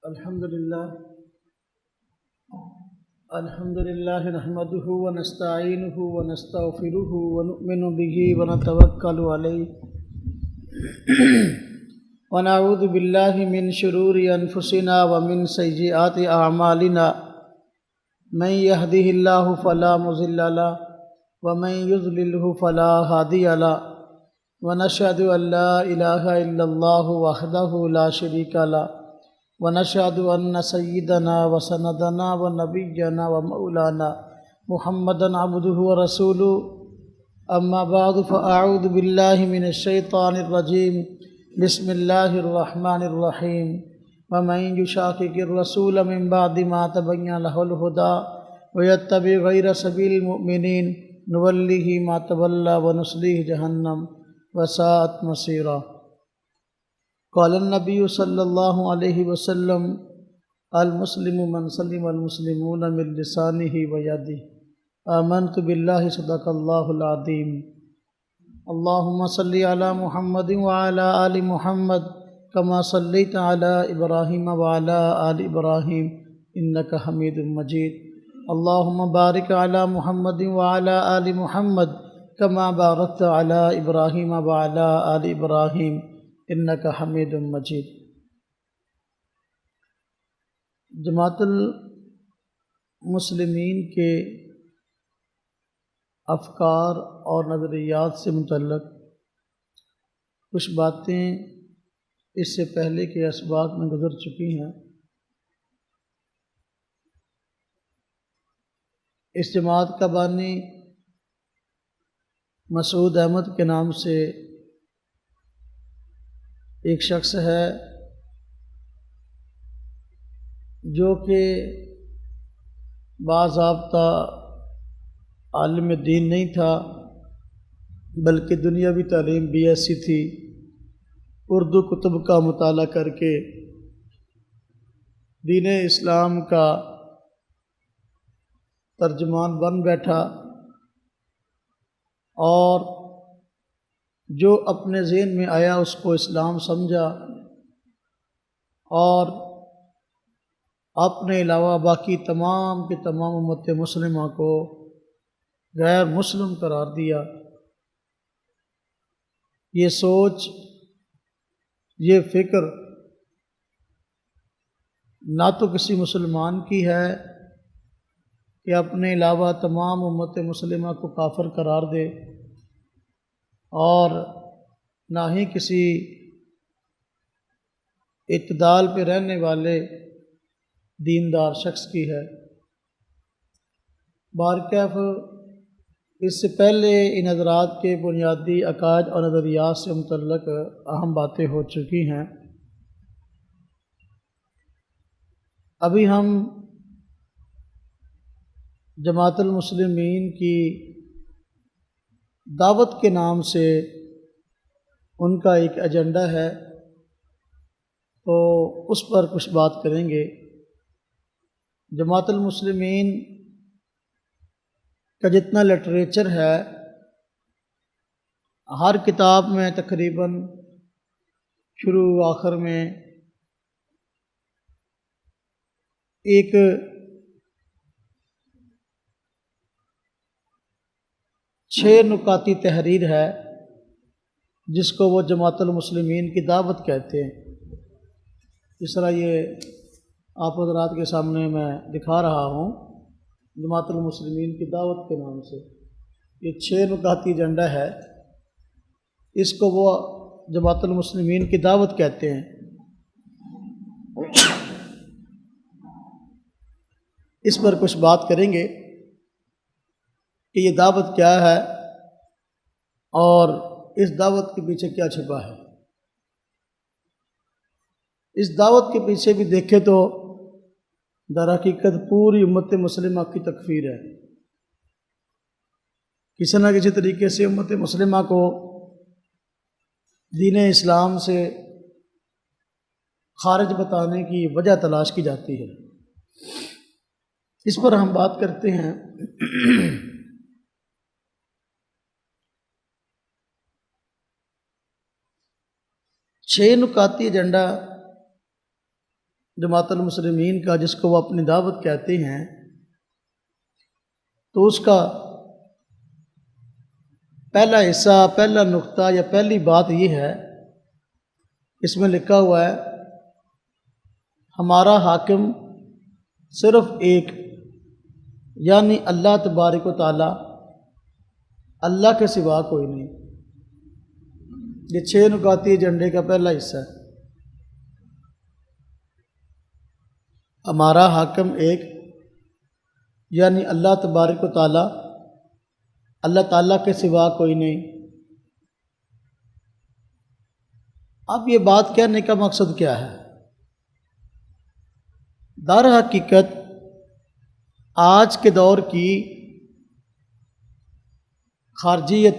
الحمد للہ نحمده ونستعینه ونستغفره ونؤمن به ونتوکل علیہ ونعوذ باللہ من شرور انفسنا ومن سیئات اعمالنا من يهده اللہ فلا مضل له ومن يضلله فلا هادی له ونشهد ان لا الہ الا اللہ وحدہ لا شریک له ونشهد أن سيدنا وسندنا ونبينا ومولانا محمدا عبده ورسوله أما بعد فأعوذ بالله من الشيطان الرجيم بسم الله الرحمن الرحيم ومن يشاقق الرسول من بعد ما تبين له الهدى ويتبع غير سبيل المؤمنين نوله ما تولى ونصليه جهنم وساءت مصيرا قال النبی صلی اللہ علیہ وسلم المسلم من سلم المسلمون من لسانه ويده آمنت باللہ صدق اللہ العظیم اللہم صلی علی محمد وعلی آل محمد کما صلیت علی ابراہیم وعلی آل ابراہیم انک حمید مجید اللہم بارک علی محمد وعلی آل محمد کما بارکت علی ابراہیم وعلی آل ابراہیم انک حمید مجید۔ جماعت المسلمین کے افکار اور نظریات سے متعلق کچھ باتیں اس سے پہلے کے اسباق میں گزر چکی ہیں۔ اس جماعت کا بانی مسعود احمد کے نام سے ایک شخص ہے جو کہ باضابطہ عالم دین نہیں تھا، بلکہ دنیاوی تعلیم بھی ایسی تھی، اردو کتب کا مطالعہ کر کے دین اسلام کا ترجمان بن بیٹھا اور جو اپنے ذہن میں آیا اس کو اسلام سمجھا اور اپنے علاوہ باقی تمام کے تمام امت مسلمہ کو غیر مسلم قرار دیا۔ یہ سوچ، یہ فکر نہ تو کسی مسلمان کی ہے کہ اپنے علاوہ تمام امت مسلمہ کو کافر قرار دے، اور نہ ہی کسی اعتدال پہ رہنے والے دیندار شخص کی ہے۔ بہرکیف اس سے پہلے ان حضرات کے بنیادی عقائد اور نظریات سے متعلق اہم باتیں ہو چکی ہیں۔ ابھی ہم جماعت المسلمین کی دعوت کے نام سے ان کا ایک ایجنڈا ہے، تو اس پر کچھ بات کریں گے۔ جماعت المسلمین کا جتنا لٹریچر ہے، ہر کتاب میں تقریباً شروع و آخر میں ایک چھ نکاتی تحریر ہے جس کو وہ جماعت المسلمین کی دعوت کہتے ہیں۔ اس طرح یہ آپ حضرات کے سامنے میں دکھا رہا ہوں، جماعت المسلمین کی دعوت کے نام سے یہ 6 نکاتی ایجنڈا ہے، اس کو وہ جماعت المسلمین کی دعوت کہتے ہیں۔ اس پر کچھ بات کریں گے کہ یہ دعوت کیا ہے اور اس دعوت کے پیچھے کیا چھپا ہے۔ اس دعوت کے پیچھے بھی دیکھیں تو در حقیقت پوری امت مسلمہ کی تکفیر ہے۔ کسی نہ کسی طریقے سے امت مسلمہ کو دین اسلام سے خارج بتانے کی وجہ تلاش کی جاتی ہے۔ اس پر ہم بات کرتے ہیں۔ 6 نکاتی ایجنڈا جماعت المسلمین کا، جس کو وہ اپنی دعوت کہتے ہیں، تو اس کا پہلا حصہ، پہلا نقطہ یا پہلی بات یہ ہے، اس میں لکھا ہوا ہے ہمارا حاکم صرف ایک، یعنی اللہ تبارک و تعالی، اللہ کے سوا کوئی نہیں۔ یہ 6 نکاتی ایجنڈے کا پہلا حصہ ہے۔ ہمارا حاکم ایک، یعنی اللہ تبارک و تعالی، اللہ تعالیٰ کے سوا کوئی نہیں۔ اب یہ بات کہنے کا مقصد کیا ہے؟ در حقیقت آج کے دور کی خارجیت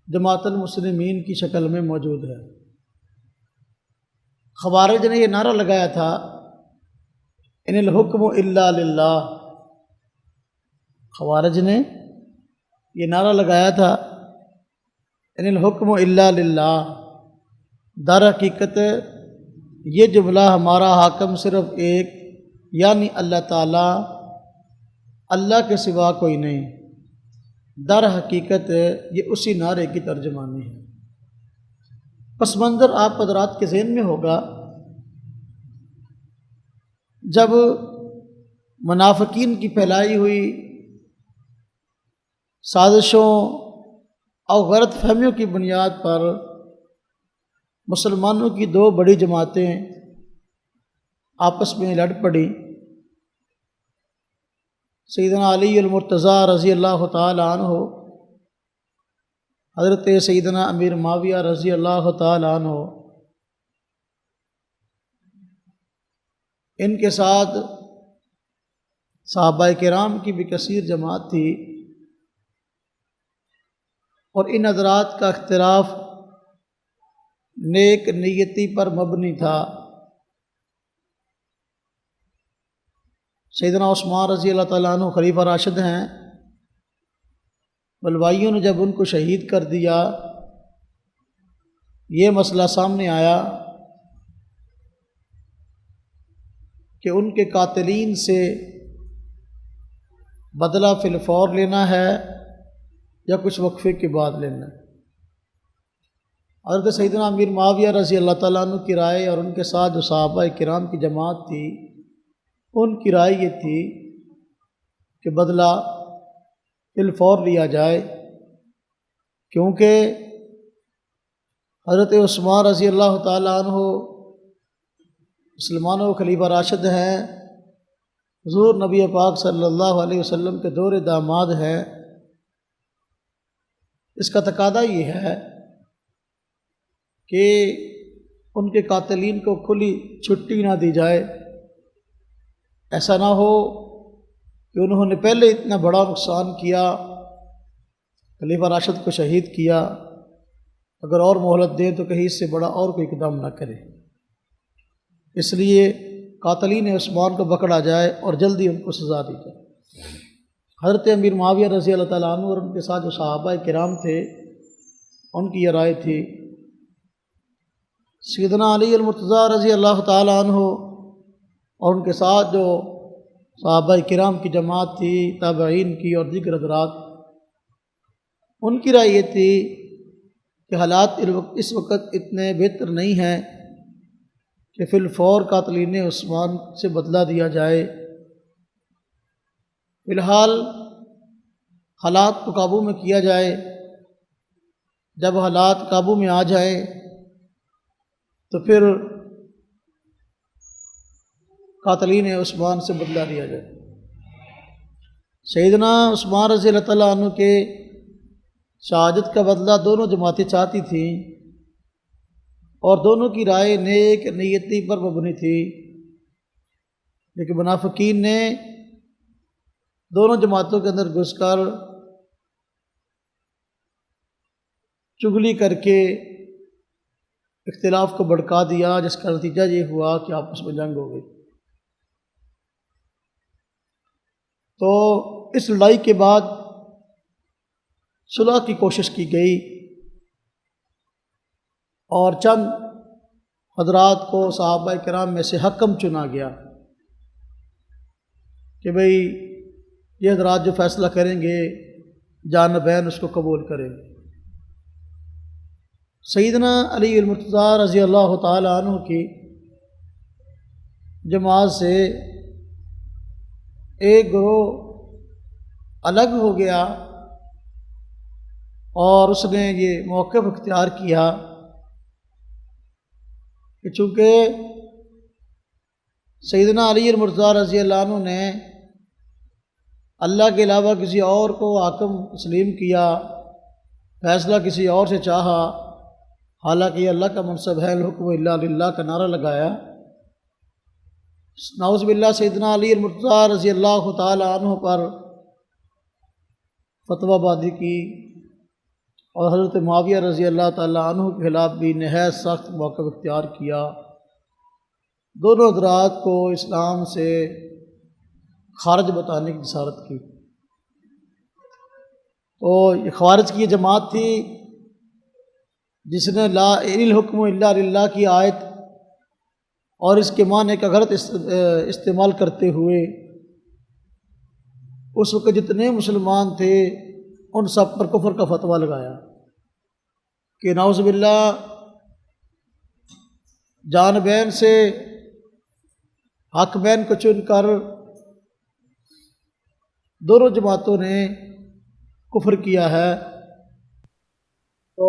جماعت المسلمین کی شکل میں موجود ہے۔ خوارج نے یہ نعرہ لگایا تھا ان الحکم الا للہ۔ خوارج نے یہ نعرہ لگایا تھا ان الحکم الا للہ۔ در حقیقت یہ جملہ ہمارا حاکم صرف ایک، یعنی اللہ تعالیٰ، اللہ کے سوا کوئی نہیں، در حقیقت یہ اسی نعرے کی ترجمانی ہے۔ پس منظر آپ حضرات کے ذہن میں ہوگا، جب منافقین کی پھیلائی ہوئی سازشوں اور غلط فہمیوں کی بنیاد پر مسلمانوں کی 2 بڑی جماعتیں آپس میں لڑ پڑی۔ سیدنا علی المرتضیٰ رضی اللہ تعالی عنہ، حضرت سیدنا امیر معاویہ رضی اللہ تعالی عنہ، ان کے ساتھ صحابہ کرام کی بھی کثیر جماعت تھی، اور ان حضرات کا اختلاف نیک نیتی پر مبنی تھا۔ سیدنا عثمان رضی اللہ تعالیٰ عنہ خلیفہ راشد ہیں، بلوائیوں نے جب ان کو شہید کر دیا، یہ مسئلہ سامنے آیا کہ ان کے قاتلین سے بدلہ فی الفور لینا ہے یا کچھ وقفے کے بعد لینا ہے۔ حضرت سیدنا امیر معاویہ رضی اللہ تعالیٰ عنہ کی رائے اور ان کے ساتھ جو صحابہ کرام کی جماعت تھی، ان کی رائے یہ تھی کہ بدلہ فی الفور لیا جائے، کیونکہ حضرت عثمان رضی اللہ تعالیٰ عنہ مسلمانوں کے خلیفہ راشد ہیں، حضور نبی پاک صلی اللہ علیہ وسلم کے دور داماد ہیں۔ اس کا تقاضا یہ ہے کہ ان کے قاتلین کو کھلی چھٹی نہ دی جائے۔ ایسا نہ ہو کہ انہوں نے پہلے اتنا بڑا نقصان کیا، خلیفہ راشد کو شہید کیا، اگر اور مہلت دیں تو کہیں اس سے بڑا اور کوئی اقدام نہ کرے۔ اس لیے قاتلین عثمان کو پکڑا جائے اور جلدی ان کو سزا دی جائے۔ حضرت امیر معاویہ رضی اللہ تعالیٰ عنہ اور ان کے ساتھ جو صحابہ کرام تھے، ان کی یہ رائے تھی۔ سیدنا علی المرتضیٰ رضی اللہ تعالیٰ عنہ اور ان کے ساتھ جو صحابہ کرام کی جماعت تھی، تابعین کی اور دیگر حضرات، ان کی رائے یہ تھی کہ حالات اس وقت اتنے بہتر نہیں ہیں کہ فی الفور قاتلین عثمان سے بدلہ دیا جائے۔ فی الحال حالات کو قابو میں کیا جائے، جب حالات قابو میں آ جائیں تو پھر قاتلین عثمان سے بدلہ لیا جائے۔ سیدنا عثمان رضی اللہ تعالیٰ عنہ کے شہادت کا بدلہ دونوں جماعتیں چاہتی تھیں، اور دونوں کی رائے نیک نیتی پر مبنی تھی، لیکن منافقین نے دونوں جماعتوں کے اندر گھس کر چغلی کر کے اختلاف کو بھڑکا دیا، جس کا نتیجہ یہ ہوا کہ آپس میں جنگ ہو گئی۔ تو اس لڑائی کے بعد صلح کی کوشش کی گئی، اور چند حضرات کو صحابہ کرام میں سے حکم چنا گیا کہ بھئی یہ حضرات جو فیصلہ کریں گے جانبین اس کو قبول کریں گے۔ سیدنا علی المرتضیٰ رضی اللہ تعالی عنہ کی جماعت سے ایک گروہ الگ ہو گیا اور اس نے یہ موقف اختیار کیا کہ چونکہ سیدنا علی المرتضیٰ رضی اللہ عنہ نے اللہ کے علاوہ کسی اور کو حاکم تسلیم کیا، فیصلہ کسی اور سے چاہا، حالانکہ یہ اللہ کا منصب ہے، الحکم الا للہ کا نعرہ لگایا، نعوذ باللہ سیدنا علی المرتضیٰ رضی اللہ تعالی عنہ پر فتویٰ بازی کی اور حضرت معاویہ رضی اللہ تعالی عنہ کے خلاف بھی نہایت سخت موقف اختیار کیا۔ دونوں حضرات کو اسلام سے خارج بتانے کی جسارت کی۔ تو یہ خوارج کی یہ جماعت تھی جس نے لا ان الحکم الا للہ کی آیت اور اس کے معنی کا غلط استعمال کرتے ہوئے اس وقت جتنے مسلمان تھے ان سب پر کفر کا فتویٰ لگایا کہ نعوذ باللہ جانبین سے حق بین کو چن کر دونوں جماعتوں نے کفر کیا ہے۔ تو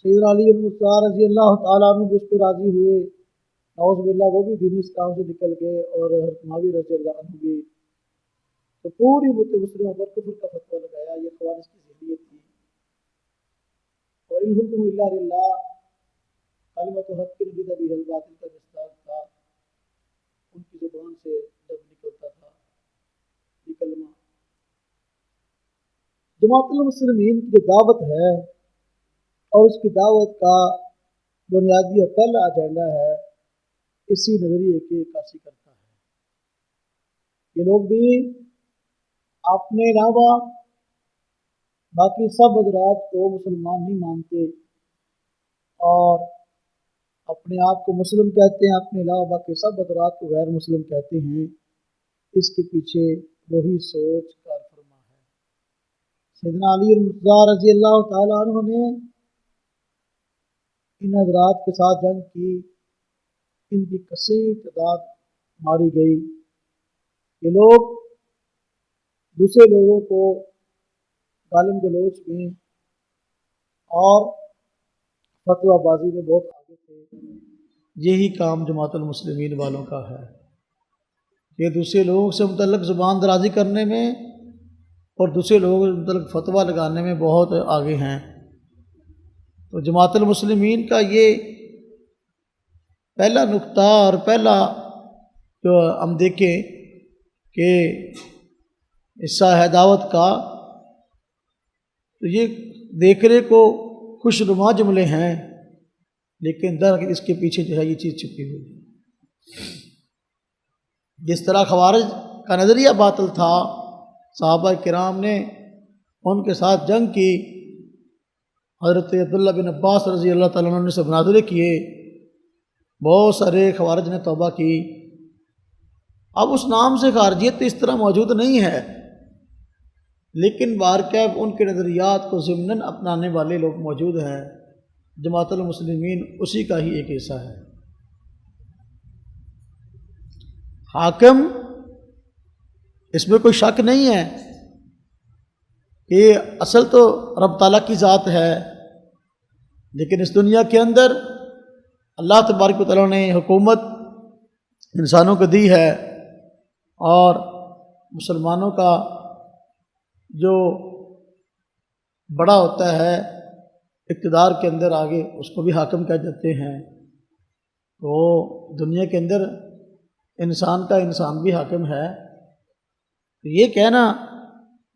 سیدنا علی المرتضیٰ رضی اللہ تعالیٰ عنہ بھی اس پہ راضی ہوئے، نعوذ باللہ وہ بھی دین اسلام سے نکل گئے، اور حضرت معاویہ رضی اللہ عنہ بھی۔ تو پوری امت مسلمہ پر کفر کا فتویٰ لگایا۔ یہ خوارج کی ذہنیت تھی، اور الحکم الا للہ کلمۃ حق نبی بہ الباطل کا مصداق تھا۔ ان کی زبان سے جب نکلتا تھا یہ کلمہ، جماعت المسلمین کی جو دعوت ہے اور اس کی دعوت کا بنیادی اور پہلا ایجنڈا ہے اسی نظریے کی عکاسی کرتا ہے۔ یہ لوگ بھی اپنے علاوہ باقی سب حضرات کو مسلمان نہیں مانتے اور اپنے آپ کو مسلم کہتے ہیں، اپنے علاوہ باقی سب حضرات کو غیر مسلم کہتے ہیں۔ اس کے پیچھے وہی سوچ کار فرما ہے۔ سیدنا علی المرتضیٰ رضی اللہ تعالیٰ عنہ نے ان حضرات کے ساتھ جنگ کی، ان کی کثیر تعداد ماری گئی۔ یہ لوگ دوسرے لوگوں کو گالم گلوچ میں اور فتویٰ بازی میں بہت آگے تھے۔ یہی کام جماعت المسلمین والوں کا ہے کہ دوسرے لوگوں سے متعلق زبان درازی کرنے میں اور دوسرے لوگوں سے متعلق فتویٰ لگانے میں بہت آگے ہیں۔ تو جماعت المسلمین کا یہ پہلا نقطہ اور پہلا جو ہم دیکھیں کہ حصہ ہے دعوت کا، تو یہ دیکھنے کو خوشنما جملے ہیں، لیکن در اس کے پیچھے جو ہے یہ چیز چھپی ہوئی ہے۔ جس طرح خوارج کا نظریہ باطل تھا، صحابہ کرام نے ان کے ساتھ جنگ کی، حضرت عبداللہ بن عباس رضی اللہ تعالیٰ عنہ نے سے مناظرے کیے، بہت سارے خوارج نے توبہ کی۔ اب اس نام سے خارجیت اس طرح موجود نہیں ہے، لیکن بارکیب ان کے نظریات کو ضمناً اپنانے والے لوگ موجود ہیں۔ جماعت المسلمین اسی کا ہی ایک حصہ ہے۔ حاکم، اس میں کوئی شک نہیں ہے کہ اصل تو رب تعالیٰ کی ذات ہے، لیکن اس دنیا کے اندر اللہ تبارک و تعالیٰ نے حکومت انسانوں کو دی ہے، اور مسلمانوں کا جو بڑا ہوتا ہے اقتدار کے اندر آگے، اس کو بھی حاکم کہہ دیتے ہیں۔ تو دنیا کے اندر انسان کا انسان بھی حاکم ہے۔ یہ کہنا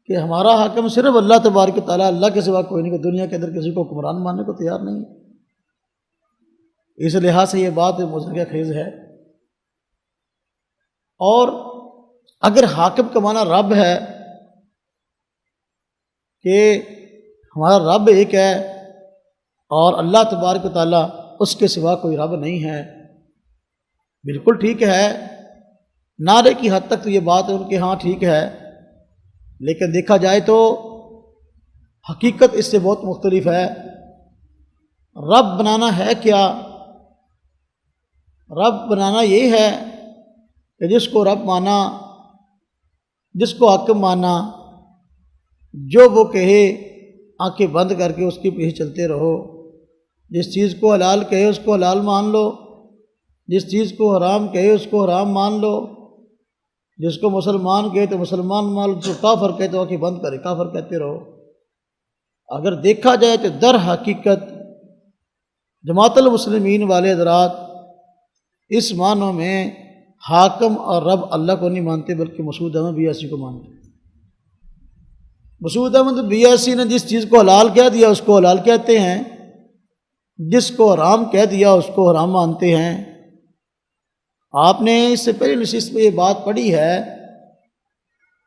کہ ہمارا حاکم صرف اللہ تبارک و تعالیٰ، اللہ کے سوا کوئی نہیں، کہ دنیا کے اندر کسی کو حکمران ماننے کو تیار نہیں ہے، اس لحاظ سے یہ بات مضحکہ خیز ہے۔ اور اگر حاکم کا معنی رب ہے کہ ہمارا رب ایک ہے، اور اللہ تبارک و تعالیٰ اس کے سوا کوئی رب نہیں ہے۔ بالکل ٹھیک ہے، نعرے کی حد تک تو یہ بات ان کے ہاں ٹھیک ہے، لیکن دیکھا جائے تو حقیقت اس سے بہت مختلف ہے۔ رب بنانا ہے کیا؟ رب بنانا یہ ہے کہ جس کو رب مانا، جس کو حاکم مانا، جو وہ کہے آنکھیں بند کر کے اس کے پیچھے چلتے رہو۔ جس چیز کو حلال کہے اس کو حلال مان لو، جس چیز کو حرام کہے اس کو حرام مان لو، جس کو مسلمان کہے تو مسلمان مان لو، جو کافر کہے تو آنکھیں بند کرے کافر کہتے رہو۔ اگر دیکھا جائے تو در حقیقت جماعت المسلمین والے حضرات اس معنوں میں حاکم اور رب اللہ کو نہیں مانتے، بلکہ مسعود احمد بیاسی کو مانتے۔ مسعود احمد بیاسی نے جس چیز کو حلال کہہ دیا اس کو حلال کہتے ہیں، جس کو حرام کہہ دیا اس کو حرام مانتے ہیں۔ آپ نے اس سے پہلے نشست میں یہ بات پڑھی ہے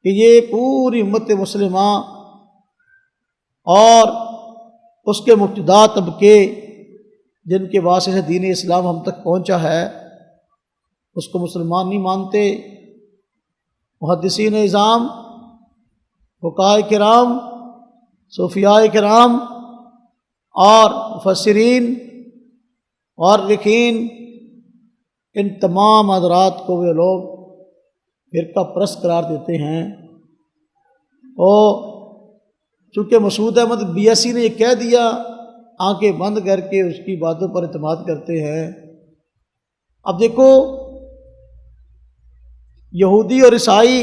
کہ یہ پوری امت مسلمہ اور اس کے مبتدا طبقے جن کے واسطے سے دین اسلام ہم تک پہنچا ہے اس کو مسلمان نہیں مانتے۔ محدثین اعظام، فقہاء کرام، صوفیاء کرام اور مفسرین اور مورخین، ان تمام حضرات کو وہ لوگ فرقہ پرست قرار دیتے ہیں۔ اور چونکہ مسعود احمد بیاسی نے یہ کہہ دیا، آنکھیں بند کر کے اس کی باتوں پر اعتماد کرتے ہیں۔ اب دیکھو، یہودی اور عیسائی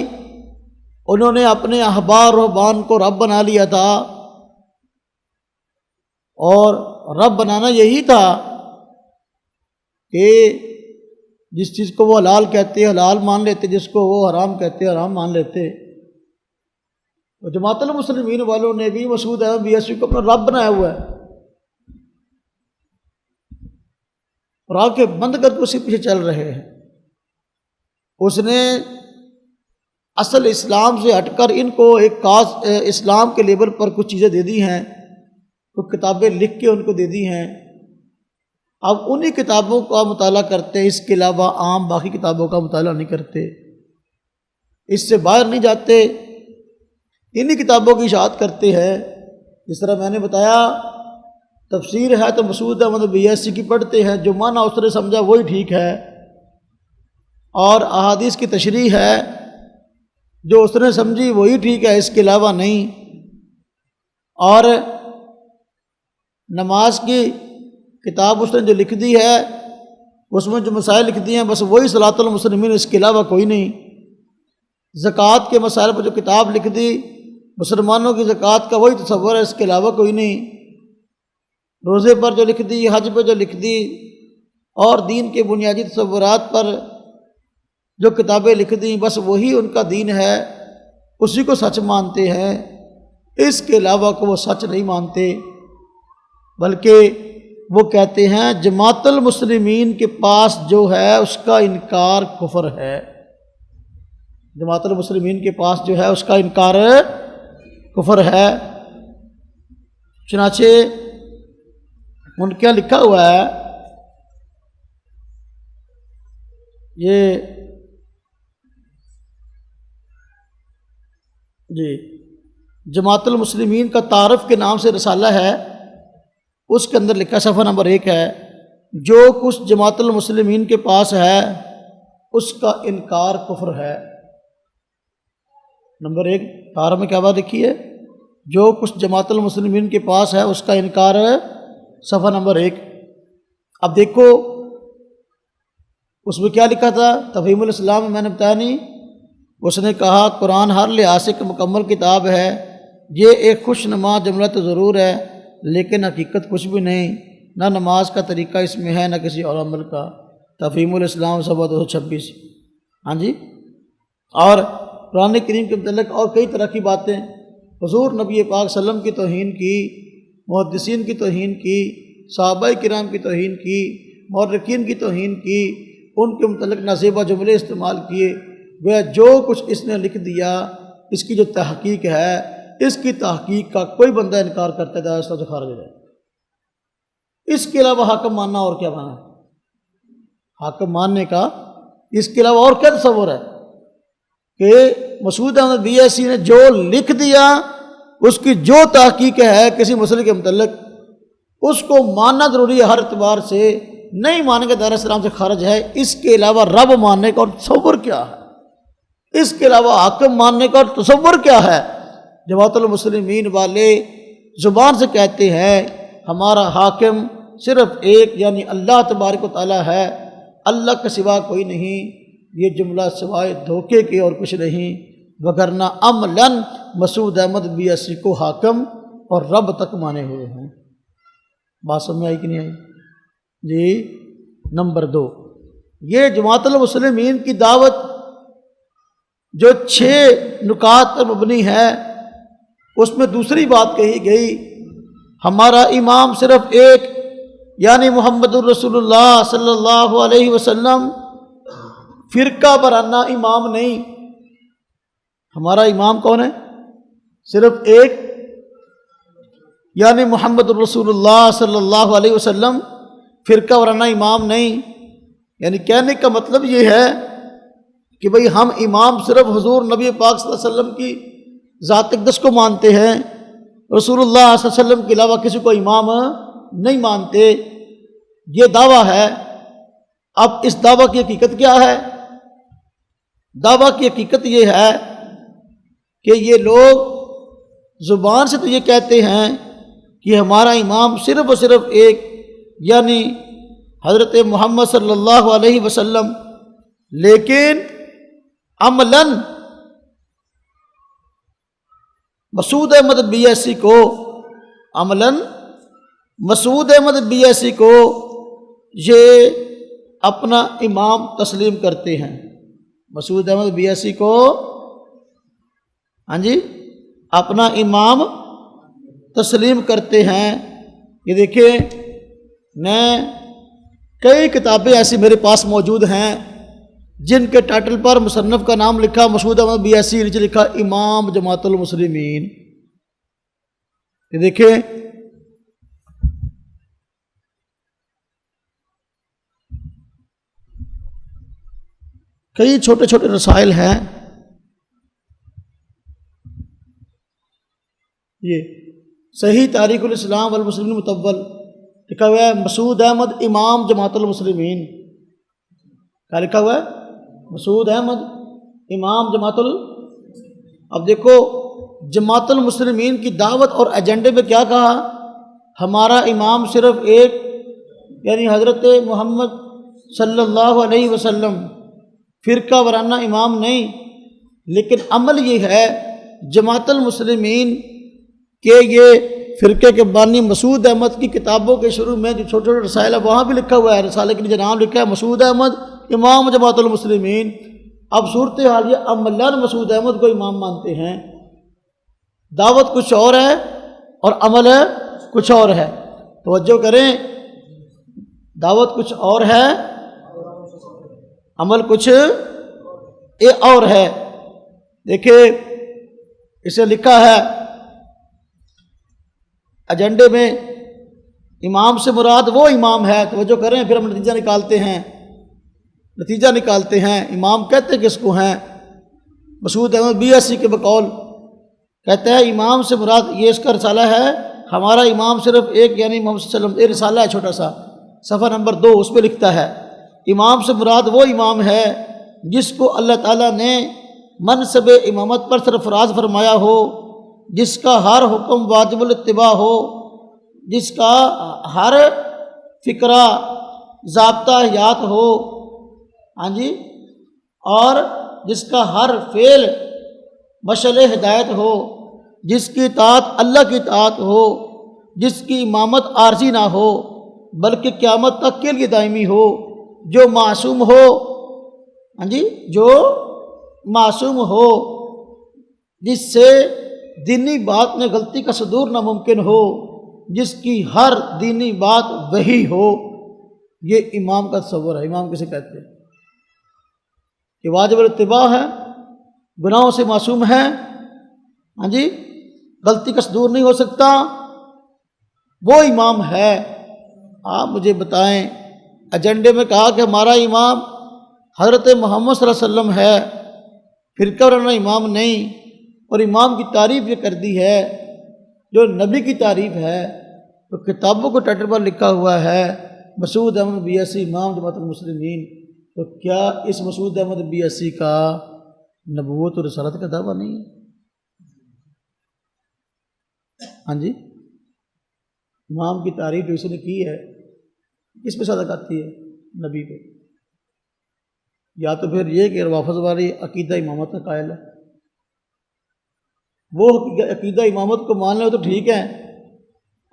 انہوں نے اپنے احبار رہبان کو رب بنا لیا تھا، اور رب بنانا یہی تھا کہ جس چیز کو وہ حلال کہتے حلال مان لیتے، جس کو وہ حرام کہتے حرام مان لیتے۔ اور جماعت المسلمین والوں نے بھی مسعود احمد بیاسی کو اپنا رب بنایا ہوا ہے، اور آنکھیں بند کر کے اسی پیچھے چل رہے ہیں۔ اس نے اصل اسلام سے ہٹ کر ان کو ایک خاص اسلام کے لیبل پر کچھ چیزیں دے دی ہیں، کچھ کتابیں لکھ کے ان کو دے دی ہیں۔ اب انہی کتابوں کا مطالعہ کرتے ہیں، اس کے علاوہ عام باقی کتابوں کا مطالعہ نہیں کرتے، اس سے باہر نہیں جاتے، انہی کتابوں کی اشاعت کرتے ہیں۔ جس طرح میں نے بتایا، تفسیر ہے تو مسعود احمد بیاسی کی پڑھتے ہیں، جو معنی اس نے سمجھا وہی ٹھیک ہے، اور احادیث کی تشریح ہے جو اس نے سمجھی وہی ٹھیک ہے، اس کے علاوہ نہیں۔ اور نماز کی کتاب اس نے جو لکھ دی ہے، اس میں جو مسائل لکھ دی ہیں بس وہی صلاۃ المسلمین، اس کے علاوہ کوئی نہیں۔ زکوٰۃ کے مسائل پر جو کتاب لکھ دی، مسلمانوں کی زکوٰۃ کا وہی تصور ہے، اس کے علاوہ کوئی نہیں۔ روزے پر جو لکھ دی، حج پہ جو لکھ دی، اور دین کے بنیادی تصورات پر جو کتابیں لکھ دیں بس وہی ان کا دین ہے، اسی کو سچ مانتے ہیں، اس کے علاوہ کو وہ سچ نہیں مانتے، بلکہ وہ کہتے ہیں جماعت المسلمین کے پاس جو ہے اس کا انکار کفر ہے۔ جماعت المسلمین کے پاس جو ہے اس کا انکار کفر ہے۔ چنانچہ ان کے لکھا ہوا ہے، یہ جماعت المسلمین کا تعارف کے نام سے رسالہ ہے، اس کے اندر لکھا صفحہ نمبر 1 ہے، جو کچھ جماعت المسلمین کے پاس ہے اس کا انکار کفر ہے۔ نمبر 1 تعارف میں کیا بات لکھی ہے؟ جو کچھ جماعت المسلمین کے پاس ہے اس کا انکار ہے، صفحہ نمبر 1۔ اب دیکھو اس میں کیا لکھا تھا، تفہیم الاسلام میں نے بتایا نہیں، اس نے کہا قرآن ہر لحاظ سے مکمل کتاب ہے، یہ ایک خوش نما جملہ تو ضرور ہے لیکن حقیقت کچھ بھی نہیں، نہ نماز کا طریقہ اس میں ہے نہ کسی اور عمل کا۔ تفہیم الاسلام صفحہ 226۔ ہاں جی، اور قرآن کریم کے متعلق اور کئی طرح کی باتیں، حضور نبی پاک صلی اللہ علیہ وسلم کی توہین کی، محدثین کی توہین کی، صحابہ کرام کی توہین کی، مورخین کی توہین کی، ان کے متعلق نازیبہ جملے استعمال کیے۔ وہ جو کچھ اس نے لکھ دیا، اس کی جو تحقیق ہے، اس کی تحقیق کا کوئی بندہ انکار کرتا ہے تو خارج ہو جائے۔ اس کے علاوہ حاکم ماننا اور کیا مانا ہے؟ حاکم ماننے کا اس کے علاوہ اور کیا تصور ہے کہ مسعود احمد BSc نے جو لکھ دیا اس کی جو تحقیق ہے کسی مسئلے کے متعلق اس کو ماننا ضروری ہے ہر اعتبار سے، نہیں ماننے کے دائرہ اسلام سے خارج ہے۔ اس کے علاوہ رب ماننے کا اور تصور کیا ہے؟ اس کے علاوہ حاکم ماننے کا اور تصور کیا ہے؟ جماعت المسلمین والے زبان سے کہتے ہیں ہمارا حاکم صرف ایک یعنی اللہ تبارک و تعالیٰ ہے، اللہ کے سوا کوئی نہیں، یہ جملہ سوائے دھوکے کے اور کچھ نہیں، وگرنہ عملاً مسعود احمد BSc کو حاکم اور رب تک مانے ہوئے ہیں۔ بات سمجھ آئی کہ نہیں آئی؟ جی نمبر 2، یہ جماعت المسلمین کی دعوت جو 6 نکات پر مبنی ہے اس میں دوسری بات کہی گئی ہمارا امام صرف ایک یعنی محمد الرسول اللہ صلی اللہ علیہ وسلم، فرقہ وارانہ امام نہیں۔ ہمارا امام کون ہے؟ صرف ایک یعنی محمد الرسول اللہ صلی اللہ علیہ وسلم، فرقہ وارانہ امام نہیں۔ یعنی کہنے کا مطلب یہ ہے کہ بھئی ہم امام صرف حضور نبی پاک صلی اللہ علیہ وسلم کی ذات اقدس کو مانتے ہیں، رسول اللہ صلی اللہ علیہ وسلم کے علاوہ کسی کو امام نہیں مانتے، یہ دعویٰ ہے۔ اب اس دعویٰ کی حقیقت کیا ہے؟ دعویٰ کی حقیقت یہ ہے کہ یہ لوگ زبان سے تو یہ کہتے ہیں کہ ہمارا امام صرف اور صرف ایک یعنی حضرت محمد صلی اللہ علیہ وسلم، لیکن عملاً مسعود احمد BSc کو مسعود احمد BSc کو یہ اپنا امام تسلیم کرتے ہیں۔ مسعود احمد BSc کو ہاں جی اپنا امام تسلیم کرتے ہیں۔ یہ دیکھیں میں کئی کتابیں ایسی میرے پاس موجود ہیں جن کے ٹائٹل پر مصنف کا نام لکھا مسعود احمد BSc، نیچے لکھا امام جماعت المسلمین۔ یہ دیکھیں کئی چھوٹے چھوٹے رسائل ہیں، یہ صحیح تاریخ الاسلام والمسلمین مطول لکھا ہوا ہے مسعود احمد امام جماعت المسلمین۔ کیا لکھا ہوا ہے؟ مسعود احمد امام اب دیکھو جماعت المسلمین کی دعوت اور ایجنڈے میں کیا کہا؟ ہمارا امام صرف ایک یعنی حضرت محمد صلی اللہ علیہ وسلم، فرقہ وارانہ امام نہیں۔ لیکن عمل یہ ہے جماعت المسلمین کہ یہ فرقے کے بانی مسعود احمد کی کتابوں کے شروع میں جو چھوٹے چھوٹے رسائل ہے وہاں بھی لکھا ہوا ہے، رسالے کے نیچے نام لکھا ہے مسعود احمد امام جماعت المسلمین۔ اب صورتحال یہ عملاً مسعود احمد کو امام مانتے ہیں، دعوت کچھ اور ہے اور عمل کچھ اور ہے۔ توجہ کریں، دعوت کچھ اور ہے، عمل کچھ اور ہے۔ دیکھیں اسے لکھا ہے ایجنڈے میں امام سے مراد وہ امام ہے، توجہ کریں، پھر ہم نتیجہ نکالتے ہیں۔ امام کہتے کس کو ہیں؟ مسعود احمد BSc کے بقول کہتا ہے امام سے مراد یہ اس کا رسالہ ہے ہمارا امام صرف ایک یعنی محمد صلی اللہ علیہ وسلم، یہ رسالہ ہے چھوٹا سا، صفحہ نمبر 2، اس پہ لکھتا ہے امام سے مراد وہ امام ہے جس کو اللہ تعالیٰ نے منصب امامت پر سرفراز فرمایا ہو، جس کا ہر حکم واجب الاتباع ہو، جس کا ہر فکرہ ضابطہ حیات ہو، ہاں جی، اور جس کا ہر فعل مشعل ہدایت ہو، جس کی اطاعت اللہ کی اطاعت ہو، جس کی امامت عارضی نہ ہو بلکہ قیامت تک کے لیے دائمی ہو، جو معصوم ہو، ہاں جی، جو معصوم ہو، جس سے دینی بات میں غلطی کا صدور ناممکن ہو، جس کی ہر دینی بات وہی ہو۔ یہ امام کا تصور ہے۔ امام کسے کہتے ہیں؟ کہ واجب الاتباع ہے، گناہوں سے معصوم ہے، ہاں جی، غلطی کا صدور نہیں ہو سکتا، وہ امام ہے۔ آپ مجھے بتائیں، ایجنڈے میں کہا کہ ہمارا امام حضرت محمد صلی اللہ علیہ وسلم ہے، فرقہ وارانہ امام نہیں، اور امام کی تعریف یہ کر دی ہے جو نبی کی تعریف ہے، تو کتابوں کو ٹائٹل پر لکھا ہوا ہے مسعود احمد بیاسی امام جماعت المسلمین، تو کیا اس مسعود احمد بیاسی کا نبوت اور رسالت کا دعویٰ نہیں ہے؟ ہاں جی، امام کی تعریف جو اس نے کی ہے کس پہ صدق آتی ہے؟ نبی پہ۔ یا تو پھر یہ کہ روافض والی عقیدہ امامت کا قائل ہے، وہ عقیدہ امامت کو مان لیں تو ٹھیک ہے،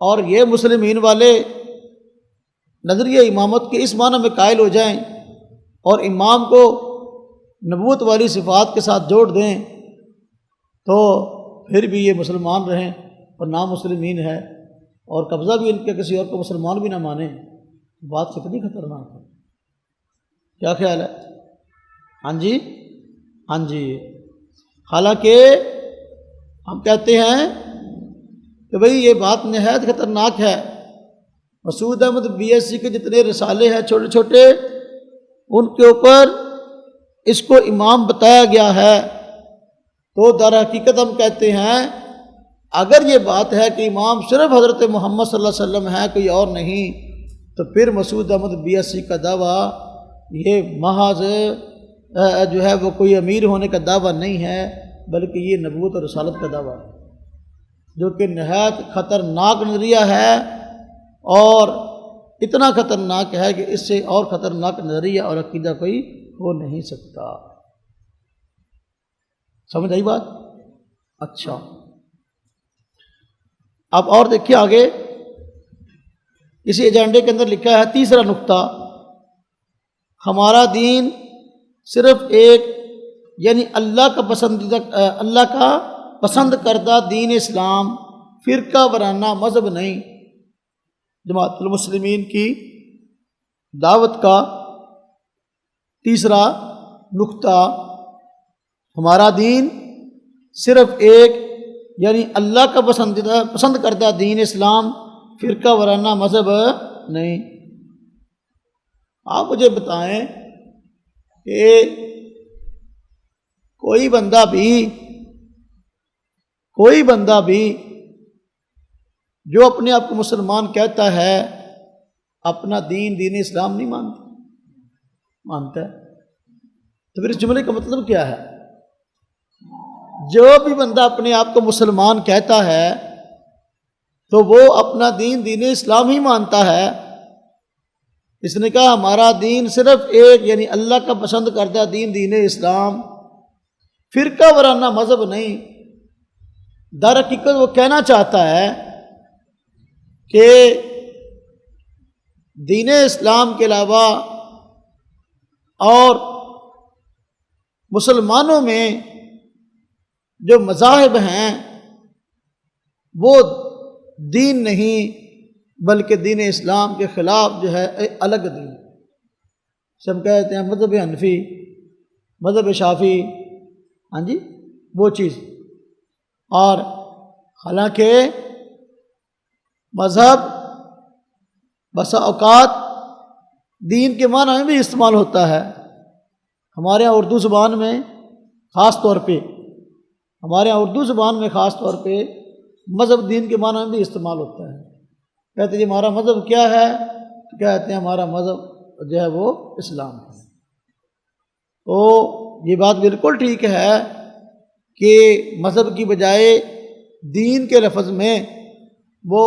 اور یہ مسلمین والے نظریہ امامت کے اس معنی میں قائل ہو جائیں اور امام کو نبوت والی صفات کے ساتھ جوڑ دیں تو پھر بھی یہ مسلمان رہیں اور نامسلمین ہے، اور قبضہ بھی ان کے کسی اور کو مسلمان بھی نہ مانیں، بات کتنی خطرناک ہے۔ کیا خیال ہے؟ ہاں جی، ہاں جی، حالانکہ ہم کہتے ہیں کہ بھئی یہ بات نہایت خطرناک ہے۔ مسعود احمد بیاسی کے جتنے رسالے ہیں چھوٹے چھوٹے، ان کے اوپر اس کو امام بتایا گیا ہے، تو در حقیقت ہم کہتے ہیں اگر یہ بات ہے کہ امام صرف حضرت محمد صلی اللہ علیہ وسلم ہے، کوئی اور نہیں، تو پھر مسعود احمد بیاسی کا دعویٰ یہ محض جو ہے وہ کوئی امیر ہونے کا دعویٰ نہیں ہے، بلکہ یہ نبوت اور رسالت کا دعویٰ ہے، جو کہ نہایت خطرناک نظریہ ہے، اور اتنا خطرناک ہے کہ اس سے اور خطرناک نظریہ اور عقیدہ کوئی ہو نہیں سکتا۔ سمجھ آئی بات؟ اچھا، اب اور دیکھیے آگے اسی ایجنڈے کے اندر لکھا ہے تیسرا نقطہ، ہمارا دین صرف ایک یعنی اللہ کا پسند کردہ دین اسلام، فرقہ وارانہ مذہب نہیں۔ جماعت المسلمین کی دعوت کا تیسرا نقطہ، ہمارا دین صرف ایک یعنی اللہ کا پسند کردہ دین اسلام، فرقہ وارانہ مذہب نہیں۔ آپ مجھے بتائیں کہ کوئی بندہ بھی جو اپنے آپ کو مسلمان کہتا ہے اپنا دین اسلام نہیں مانتا ہے، تو پھر اس جملے کا مطلب کیا ہے؟ جو بھی بندہ اپنے آپ کو مسلمان کہتا ہے تو وہ اپنا دین اسلام ہی مانتا ہے۔ اس نے کہا ہمارا دین صرف ایک یعنی اللہ کا پسند کردہ دین اسلام، فرقہ وارانہ مذہب نہیں۔ در حقیقت وہ کہنا چاہتا ہے کہ دین اسلام کے علاوہ اور مسلمانوں میں جو مذاہب ہیں وہ دین نہیں، بلکہ دین اسلام کے خلاف جو ہے الگ دین، ہم کہتے ہیں مذہب حنفی، مذہب شافعی، ہاں جی وہ چیز۔ اور حالانکہ مذہب بسا اوقات دین کے معنی میں بھی استعمال ہوتا ہے۔ ہمارے یہاں اردو زبان میں خاص طور پہ مذہب دین کے معنی میں بھی استعمال ہوتا ہے۔ کہتے ہیں ہمارا مذہب کیا ہے؟ کہتے ہیں ہمارا مذہب جو ہے وہ اسلام ہے۔ تو یہ بات بالکل ٹھیک ہے کہ مذہب کی بجائے دین کے لفظ میں وہ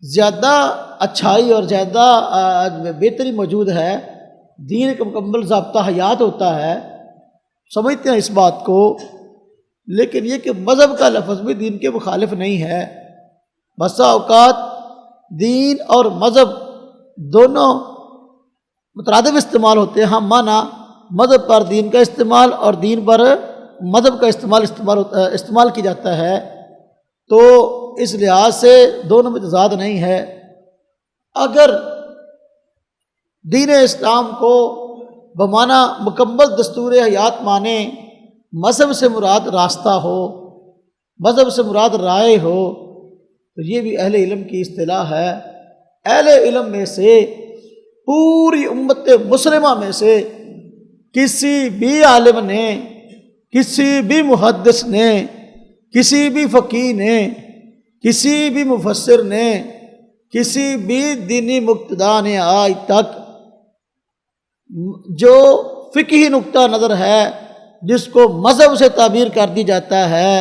زیادہ اچھائی اور زیادہ بہتری موجود ہے۔ دین کا مکمل ضابطہ حیات ہوتا ہے، سمجھتے ہیں اس بات کو، لیکن یہ کہ مذہب کا لفظ بھی دین کے مخالف نہیں ہے۔ بسا اوقات دین اور مذہب دونوں مترادف استعمال ہوتے ہیں۔ ہم مانا مذہب پر دین کا استعمال اور دین پر مذہب کا استعمال کی جاتا ہے، تو اس لحاظ سے دونوں میں تضاد نہیں ہے۔ اگر دین اسلام کو بمعنی مکمل دستور حیات مانے، مذہب سے مراد راستہ ہو، مذہب سے مراد رائے ہو، تو یہ بھی اہل علم کی اصطلاح ہے۔ اہل علم میں سے، پوری امت مسلمہ میں سے کسی بھی عالم نے، کسی بھی محدث نے، کسی بھی فقیہ نے، کسی بھی مفسر نے، کسی بھی دینی مقتدا نے آج تک جو فقہی نقطہ نظر ہے جس کو مذہب سے تعبیر کر دی جاتا ہے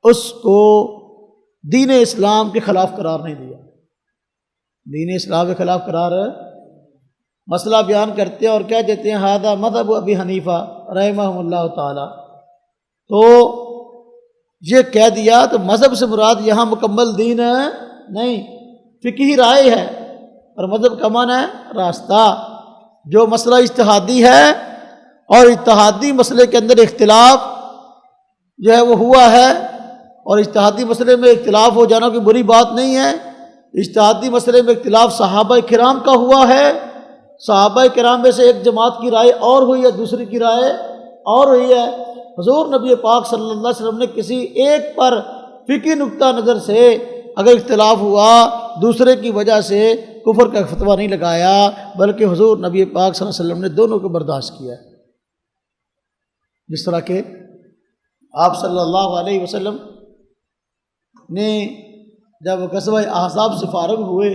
اس کو دین اسلام کے خلاف قرار نہیں دیا۔ دین اسلام کے خلاف قرار مسئلہ بیان کرتے ہیں اور کہہ دیتے ہیں ھذا مذہب ابی حنیفہ رحمہ اللہ تعالی، تو یہ کہہ دیا تو مذہب سے مراد یہاں مکمل دین نہیں، فقہی رائے ہے، اور مذہب کا معنی ہے راستہ۔ جو مسئلہ اجتہادی ہے اور اجتہادی مسئلے کے اندر اختلاف جو ہے وہ ہوا ہے، اور اجتہادی مسئلے میں اختلاف ہو جانا کوئی بری بات نہیں ہے۔ اجتہادی مسئلے میں اختلاف صحابہ کرام کا ہوا ہے، صحابہ کرام میں سے ایک جماعت کی رائے اور ہوئی ہے، دوسری کی رائے اور ہوئی ہے۔ حضور نبی پاک صلی اللہ علیہ وسلم نے کسی ایک پر فقہی نقطہ نظر سے اگر اختلاف ہوا دوسرے کی وجہ سے کفر کا فتویٰ نہیں لگایا، بلکہ حضور نبی پاک صلی اللہ علیہ وسلم نے دونوں کو برداشت کیا ہے۔ جس طرح کہ آپ صلی اللہ علیہ وسلم نے جب غزوہ احزاب سے فارغ ہوئے،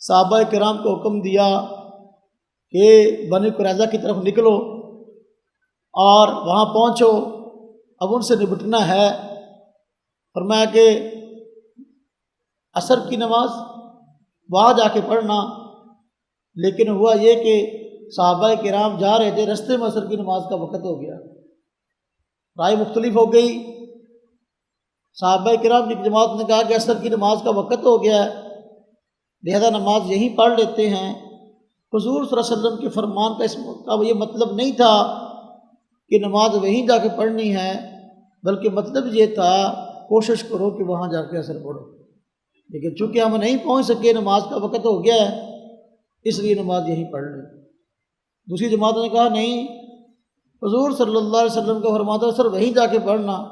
صحابہ کرام کو حکم دیا کہ بنی قریظہ کی طرف نکلو اور وہاں پہنچو، اب ان سے نپٹنا ہے۔ فرمایا کہ عصر کی نماز وہاں جا کے پڑھنا، لیکن ہوا یہ کہ صحابہ کرام جا رہے تھے، رستے میں عصر کی نماز کا وقت ہو گیا، رائے مختلف ہو گئی۔ صحابہ کرام کی جماعت نے کہا کہ عصر کی نماز کا وقت ہو گیا ہے، لہذا نماز یہیں پڑھ لیتے ہیں۔ حضور صلی اللہ علیہ وسلم کے فرمان کا یہ مطلب نہیں تھا کہ نماز وہیں جا کے پڑھنی ہے، بلکہ مطلب یہ تھا کوشش کرو کہ وہاں جا کے عصر پڑھو، لیکن چونکہ ہم نہیں پہنچ سکے، نماز کا وقت ہو گیا ہے، اس لیے نماز یہیں پڑھ لیں۔ دوسری جماعت نے کہا نہیں، حضور صلی اللہ علیہ وسلم کا فرمان تھا سر وہیں جا کے پڑھنا،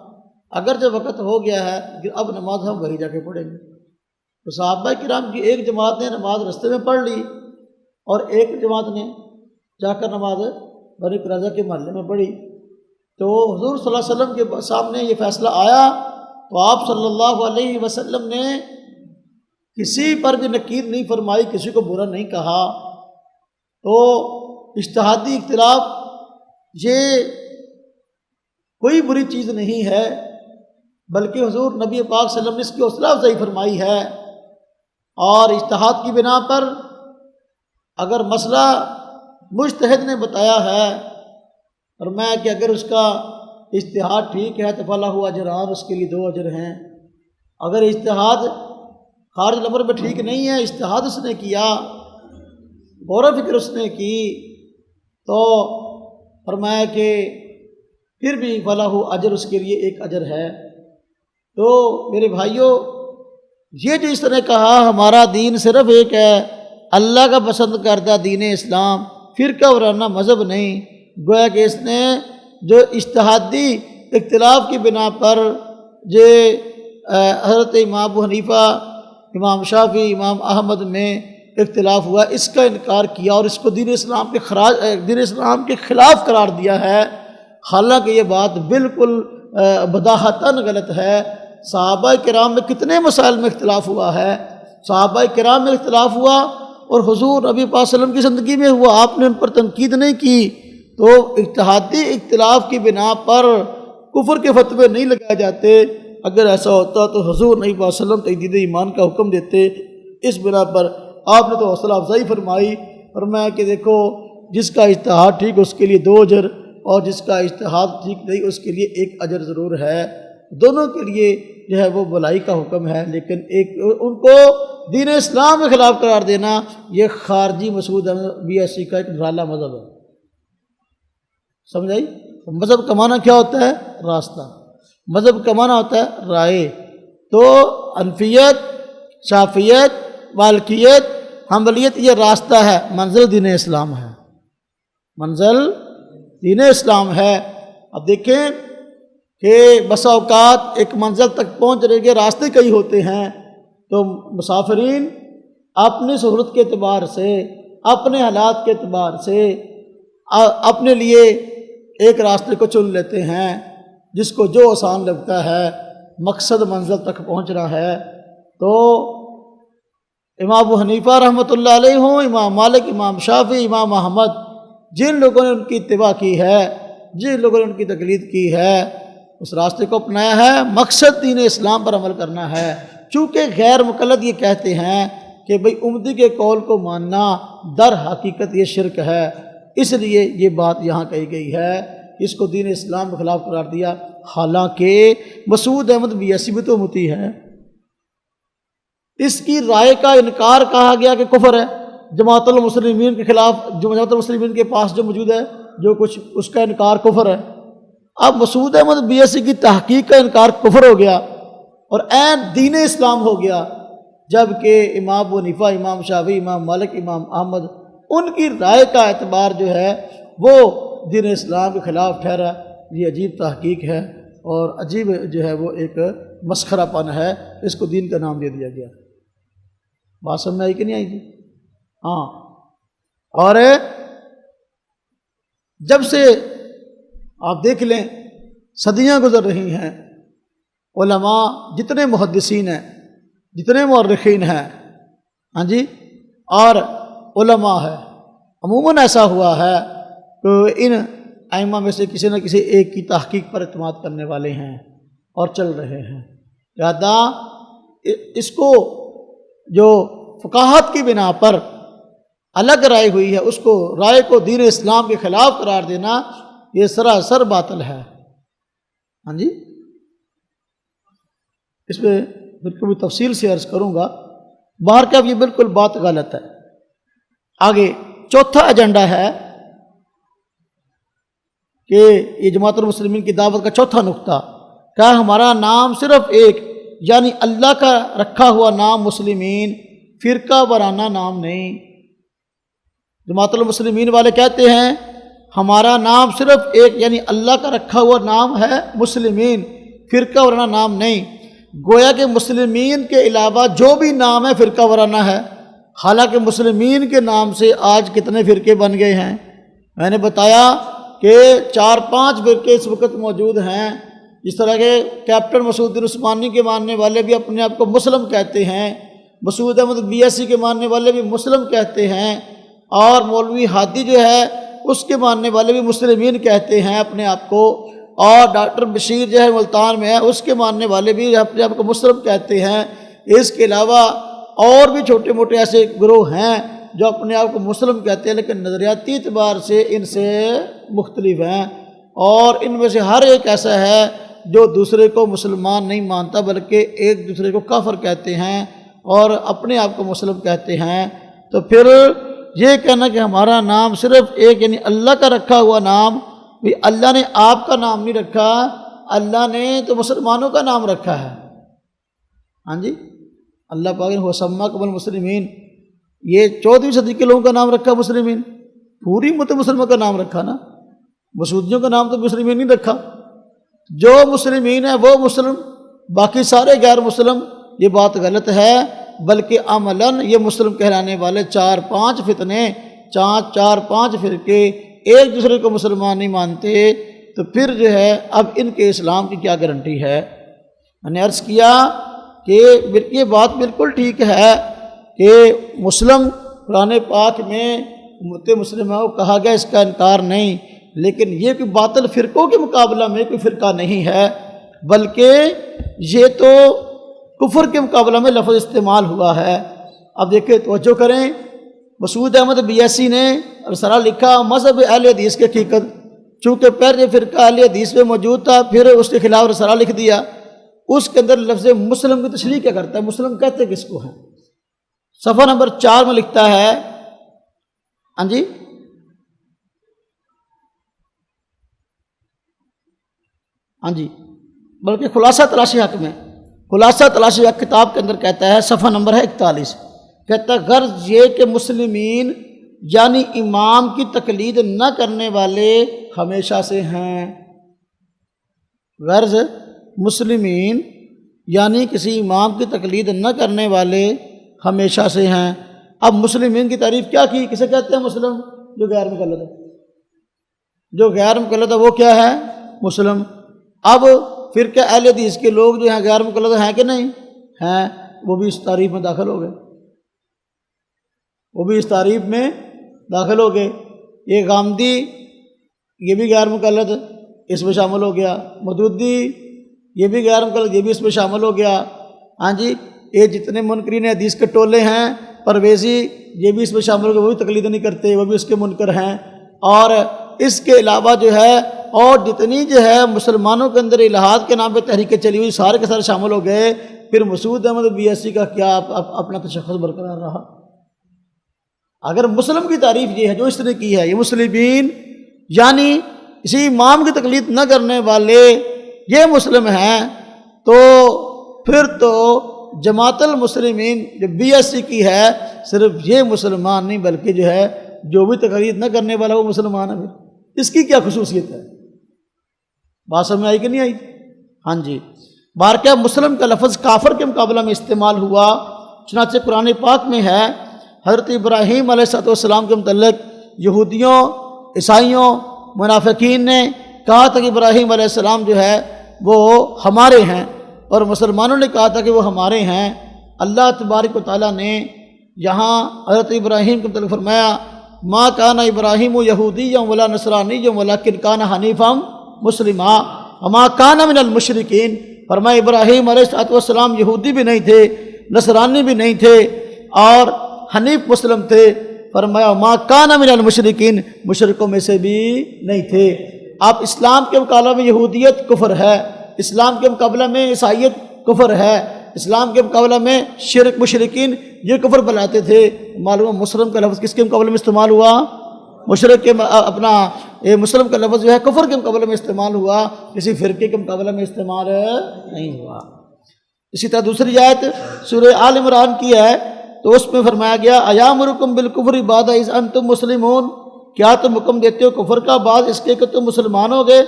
اگرچہ وقت ہو گیا ہے لیکن اب نماز ہم وہیں جا کے پڑھیں گے۔ تو صحابہ کرام کی ایک جماعت نے نماز رستے میں پڑھ لی اور ایک جماعت نے جا کر نماز بنی قریظہ کے محلے میں پڑھی۔ تو حضور صلی اللہ علیہ وسلم کے سامنے یہ فیصلہ آیا تو آپ صلی اللہ علیہ وسلم نے کسی پر بھی نکیر نہیں فرمائی، کسی کو برا نہیں کہا۔ تو اجتہادی اختلاف یہ کوئی بری چیز نہیں ہے، بلکہ حضور نبی پاک صلی اللہ علیہ وسلم نے اس کی حوصلہ افزائی فرمائی ہے، اور اجتہاد کی بنا پر اگر مسئلہ مجتہد نے بتایا ہے، فرمایا کہ اگر اس کا اجتہاد ٹھیک ہے تو فلاح اجران، اس کے لیے 2 اجر ہیں۔ اگر اجتہاد خارج الامر میں ٹھیک نہیں ہے، اجتہاد اس نے کیا، غور و فکر اس نے کی، تو فرمایا کہ پھر بھی فلاح اجر، اس کے لیے 1 اجر ہے۔ تو میرے بھائیوں، یہ جو اس نے کہا ہمارا دین صرف ایک ہے، اللہ کا پسند کردہ دین اسلام، فرقہ وارانہ مذہب نہیں، گویا کہ اس نے جو اجتہادی اختلاف کی بنا پر جو حضرت امام ابو حنیفہ، امام شافعی، امام احمد میں اختلاف ہوا، اس کا انکار کیا اور اس کو دین اسلام کے خلاف قرار دیا ہے، حالانکہ یہ بات بالکل بداہتاً غلط ہے۔ صحابہ کرام میں کتنے مسائل میں اختلاف ہوا ہے، صحابہ کرام میں اختلاف ہوا اور حضور نبی پاک صلی اللہ علیہ وسلم کی زندگی میں ہوا، آپ نے ان پر تنقید نہیں کی۔ تو اجتہادی اختلاف کی بنا پر کفر کے فتوے نہیں لگائے جاتے۔ اگر ایسا ہوتا تو حضور نبی پاک صلی اللہ علیہ وسلم تجدید ایمان کا حکم دیتے۔ اس بنا پر آپ نے تو حوصلہ افزائی فرمائی، فرمایا کہ دیکھو جس کا اجتہاد ٹھیک اس کے لیے 2 اجر، اور جس کا اجتہاد ٹھیک نہیں اس کے لیے 1 اجر ضرور ہے۔ دونوں کے لیے جو ہے وہ بھلائی کا حکم ہے، لیکن ان کو دین اسلام کے خلاف قرار دینا یہ خارجی مسعود بیاسی کا ایک نرالا مذہب ہے۔ سمجھ آئی؟ مذہب کا معنی کیا ہوتا ہے؟ راستہ۔ مذہب کا معنی ہوتا ہے رائے۔ تو حنفیت، شافعیت، مالکیت، حنبلیت یہ راستہ ہے، منزل دین اسلام ہے، منزل دین اسلام ہے۔ اب دیکھیں کہ بسا اوقات ایک منزل تک پہنچنے کے راستے کئی ہوتے ہیں، تو مسافرین اپنی صورت کے اعتبار سے، اپنے حالات کے اعتبار سے اپنے لیے ایک راستے کو چن لیتے ہیں جس کو جو آسان لگتا ہے، مقصد منزل تک پہنچنا ہے۔ تو امام ابو حنیفہ رحمۃ اللہ علیہ ہوں، امام مالک، امام شافعی، امام احمد، جن لوگوں نے ان کی اتباع کی ہے، جن لوگوں نے ان کی تقلید کی ہے، اس راستے کو اپنایا ہے، مقصد دین اسلام پر عمل کرنا ہے۔ چونکہ غیر مقلد یہ کہتے ہیں کہ بھئی امتی کے قول کو ماننا در حقیقت یہ شرک ہے، اس لیے یہ بات یہاں کہی گئی ہے کہ اس کو دین اسلام کے خلاف قرار دیا، حالانکہ مسعود احمد بیسی بھی تو امتی ہے۔ اس کی رائے کا انکار کہا گیا کہ کفر ہے، جماعت المسلمین کے خلاف، جو جماعت المسلمین کے پاس جو موجود ہے جو کچھ، اس کا انکار کفر ہے۔ اب مسعود احمد بیسی کی تحقیق کا انکار کفر ہو گیا اور عین دین اسلام ہو گیا، جبکہ امام ابو حنیفہ، امام شافعی، امام مالک، امام احمد، ان کی رائے کا اعتبار جو ہے وہ دین اسلام کے خلاف ٹھہرا۔ یہ عجیب تحقیق ہے اور عجیب جو ہے وہ ایک مسخرہ پن ہے، اس کو دین کا نام دے دیا گیا۔ بات سمجھ میں آئی کہ نہیں آئی جی؟ ہاں، اور جب سے آپ دیکھ لیں صدیاں گزر رہی ہیں، علماء جتنے محدثین ہیں، جتنے مورخین ہیں، ہاں جی، اور علماء ہے، عموماً ایسا ہوا ہے کہ ان ائمہ میں سے کسی نہ کسی ایک کی تحقیق پر اعتماد کرنے والے ہیں اور چل رہے ہیں۔ لہذا اس کو جو فقاہت کی بنا پر الگ رائے ہوئی ہے، اس کو رائے کو دین اسلام کے خلاف قرار دینا یہ سراسر باطل ہے۔ ہاں جی، اس پہ بالکل بھی تفصیل سے عرض کروں گا، باہر کا یہ بالکل بات غلط ہے۔ آگے چوتھا ایجنڈا ہے کہ یہ جماعت المسلمین کی دعوت کا چوتھا نقطہ، کہ ہمارا نام صرف ایک، یعنی اللہ کا رکھا ہوا نام مسلمین، فرقہ وارانہ نام نہیں۔ جماعت المسلمین والے کہتے ہیں ہمارا نام صرف ایک، یعنی اللہ کا رکھا ہوا نام ہے مسلمین، فرقہ وارانہ نام نہیں۔ گویا کہ مسلمین کے علاوہ جو بھی نام ہے فرقہ وارانہ ہے، حالانکہ مسلمین کے نام سے آج کتنے فرقے بن گئے ہیں۔ میں نے بتایا کہ 4-5 فرقے اس وقت موجود ہیں، جس طرح کے کیپٹن مسعود الدین عثمانی کے ماننے والے بھی اپنے آپ کو مسلم کہتے ہیں، مسعود احمد بیسی کے ماننے والے بھی مسلم کہتے ہیں، اور مولوی ہادی جو ہے اس کے ماننے والے بھی مسلمین کہتے ہیں اپنے آپ کو، اور ڈاکٹر بشیر جو ہے ملتان میں ہے اس کے ماننے والے بھی اپنے آپ کو مسلم کہتے ہیں۔ اس کے علاوہ اور بھی چھوٹے موٹے ایسے گروہ ہیں جو اپنے آپ کو مسلم کہتے ہیں، لیکن نظریاتی اعتبار سے ان سے مختلف ہیں، اور ان میں سے ہر ایک ایسا ہے جو دوسرے کو مسلمان نہیں مانتا بلکہ ایک دوسرے کو کافر کہتے ہیں اور اپنے آپ کو مسلم کہتے ہیں۔ تو پھر یہ کہنا کہ ہمارا نام صرف ایک، یعنی اللہ کا رکھا ہوا نام، بھی اللہ نے آپ کا نام نہیں رکھا، اللہ نے تو مسلمانوں کا نام رکھا ہے۔ ہاں جی، اللہ پاک نے وَسَمَّاكُمُ الْمُسْلِمِينَ، یہ 14ویں صدی کے لوگوں کا نام رکھا مسلمین، پوری امت مسلمہ کا نام رکھا نا، مسعودیوں کا نام تو مسلمین نہیں رکھا۔ جو مسلمین ہیں وہ مسلم، باقی سارے غیر مسلم، یہ بات غلط ہے، بلکہ عملاً یہ مسلم کہلانے والے 4-5 فتنے، 4-5 فرقے ایک دوسرے کو مسلمان نہیں مانتے، تو پھر جو ہے اب ان کے اسلام کی کیا گارنٹی ہے؟ میں نے عرض کیا کہ یہ بات بالکل ٹھیک ہے کہ مسلم قرآن پاک میں امت مسلمہ کو کہا گیا، اس کا انکار نہیں، لیکن یہ کوئی باطل فرقوں کے مقابلہ میں کوئی فرقہ نہیں ہے، بلکہ یہ تو کفر کے مقابلہ میں لفظ استعمال ہوا ہے۔ اب دیکھیں، توجہ کریں، مسعود احمد بیسی نے رسالہ لکھا مذہب اہل حدیث کی حقیقت، چونکہ پہلے فرقہ اہل حدیث میں موجود تھا، پھر اس کے خلاف رسالہ لکھ دیا۔ اس کے اندر لفظ مسلم کی تشریح کیا کرتا ہے؟ مسلم کہتے کس کو ہیں؟ صفحہ نمبر 4 میں لکھتا ہے، ہاں جی، ہاں جی، بلکہ خلاصہ تلاشی حق میں، خلاصہ تلاشی حق کتاب کے اندر کہتا ہے، صفحہ نمبر ہے 41، کہتا ہے غرض یہ کہ مسلمین یعنی امام کی تقلید نہ کرنے والے ہمیشہ سے ہیں۔ غرض مسلمین یعنی کسی امام کی تقلید نہ کرنے والے ہمیشہ سے ہیں۔ اب مسلمین کی تعریف کیا کی؟ کسے کہتے ہیں مسلم؟ جو غیر مقلد ہے، جو غیر مقلد ہے وہ کیا ہے؟ مسلم۔ اب فرقہ اہل حدیث کے لوگ جو ہیں غیر مقلد ہیں کہ نہیں ہیں؟ وہ بھی اس تعریف میں داخل ہو گئے، وہ بھی اس تعریف میں داخل ہو گئے۔ یہ غامدی یہ بھی غیر مقلد اس میں شامل ہو گیا، مودودی یہ بھی غیر مقلد یہ بھی اس میں شامل ہو گیا۔ ہاں جی، یہ جتنے منکرین حدیث کے ٹولے ہیں، پرویزی یہ بھی اس میں شامل ہو گئے، وہ بھی تقلید نہیں کرتے، وہ بھی اس کے منکر ہیں۔ اور اس کے علاوہ جو ہے اور جتنی جو ہے مسلمانوں کے اندر الہاد کے نام پہ تحریکیں چلی ہوئی سارے کے سارے شامل ہو گئے۔ پھر مسعود احمد BSc کا کیا اپنا تشخص برقرار رہا؟ اگر مسلم کی تعریف یہ ہے جو اس نے کی ہے، یہ مسلمین یعنی اسی امام کی تقلید نہ کرنے والے یہ مسلم ہیں، تو پھر تو جماعت المسلمین جو BSc کی ہے صرف یہ مسلمان نہیں بلکہ جو ہے جو بھی تقلید نہ کرنے والا وہ مسلمان ہے۔ پھر اس کی کیا خصوصیت ہے؟ بات سمجھ میں آئی کہ نہیں آئی؟ ہاں جی، بارکہ مسلم کا لفظ کافر کے مقابلہ میں استعمال ہوا، چنانچہ قرآن پاک میں ہے حضرت ابراہیم علیہ السلام کے متعلق یہودیوں، عیسائیوں، منافقین نے کہا تھا کہ ابراہیم علیہ السلام جو ہے وہ ہمارے ہیں، اور مسلمانوں نے کہا تھا کہ وہ ہمارے ہیں۔ اللہ تبارک و تعالیٰ نے یہاں حضرت ابراہیم کے متعلق فرمایا ما کان ابراہیم یہودیا ولا نصرانیا ولکن کان حنیفا مسلما وما کان من المشرکین۔ فرمایا ابراہیم علیہ السلام یہودی بھی نہیں تھے، نصرانی بھی نہیں تھے، اور حنیف مسلم تھے۔ فرمایا ما کان من المشرکین، مشرکوں میں سے بھی نہیں تھے۔ اب اسلام کے مقابلہ میں یہودیت کفر ہے، اسلام کے مقابلہ میں عیسائیت کفر ہے، اسلام کے مقابلہ میں شرک مشرکین یہ کفر بناتے تھے۔ معلوم مسلم کا لفظ کس کے مقابلے میں استعمال ہوا؟ مشرک کے اپنا مسلم کا لفظ جو ہے کفر کے مقابلے میں استعمال ہوا، کسی فرقے کے مقابلے میں استعمال نہیں ہوا۔ اسی طرح دوسری آیت سورہ آل عمران کی ہے تو اس میں فرمایا گیا ایامرکم بالکفر بعد اذ انتم مسلمون، کیا تم حکم دیتے ہو کفر کا بعد اس کے کہ تم مسلمان ہو گئے؟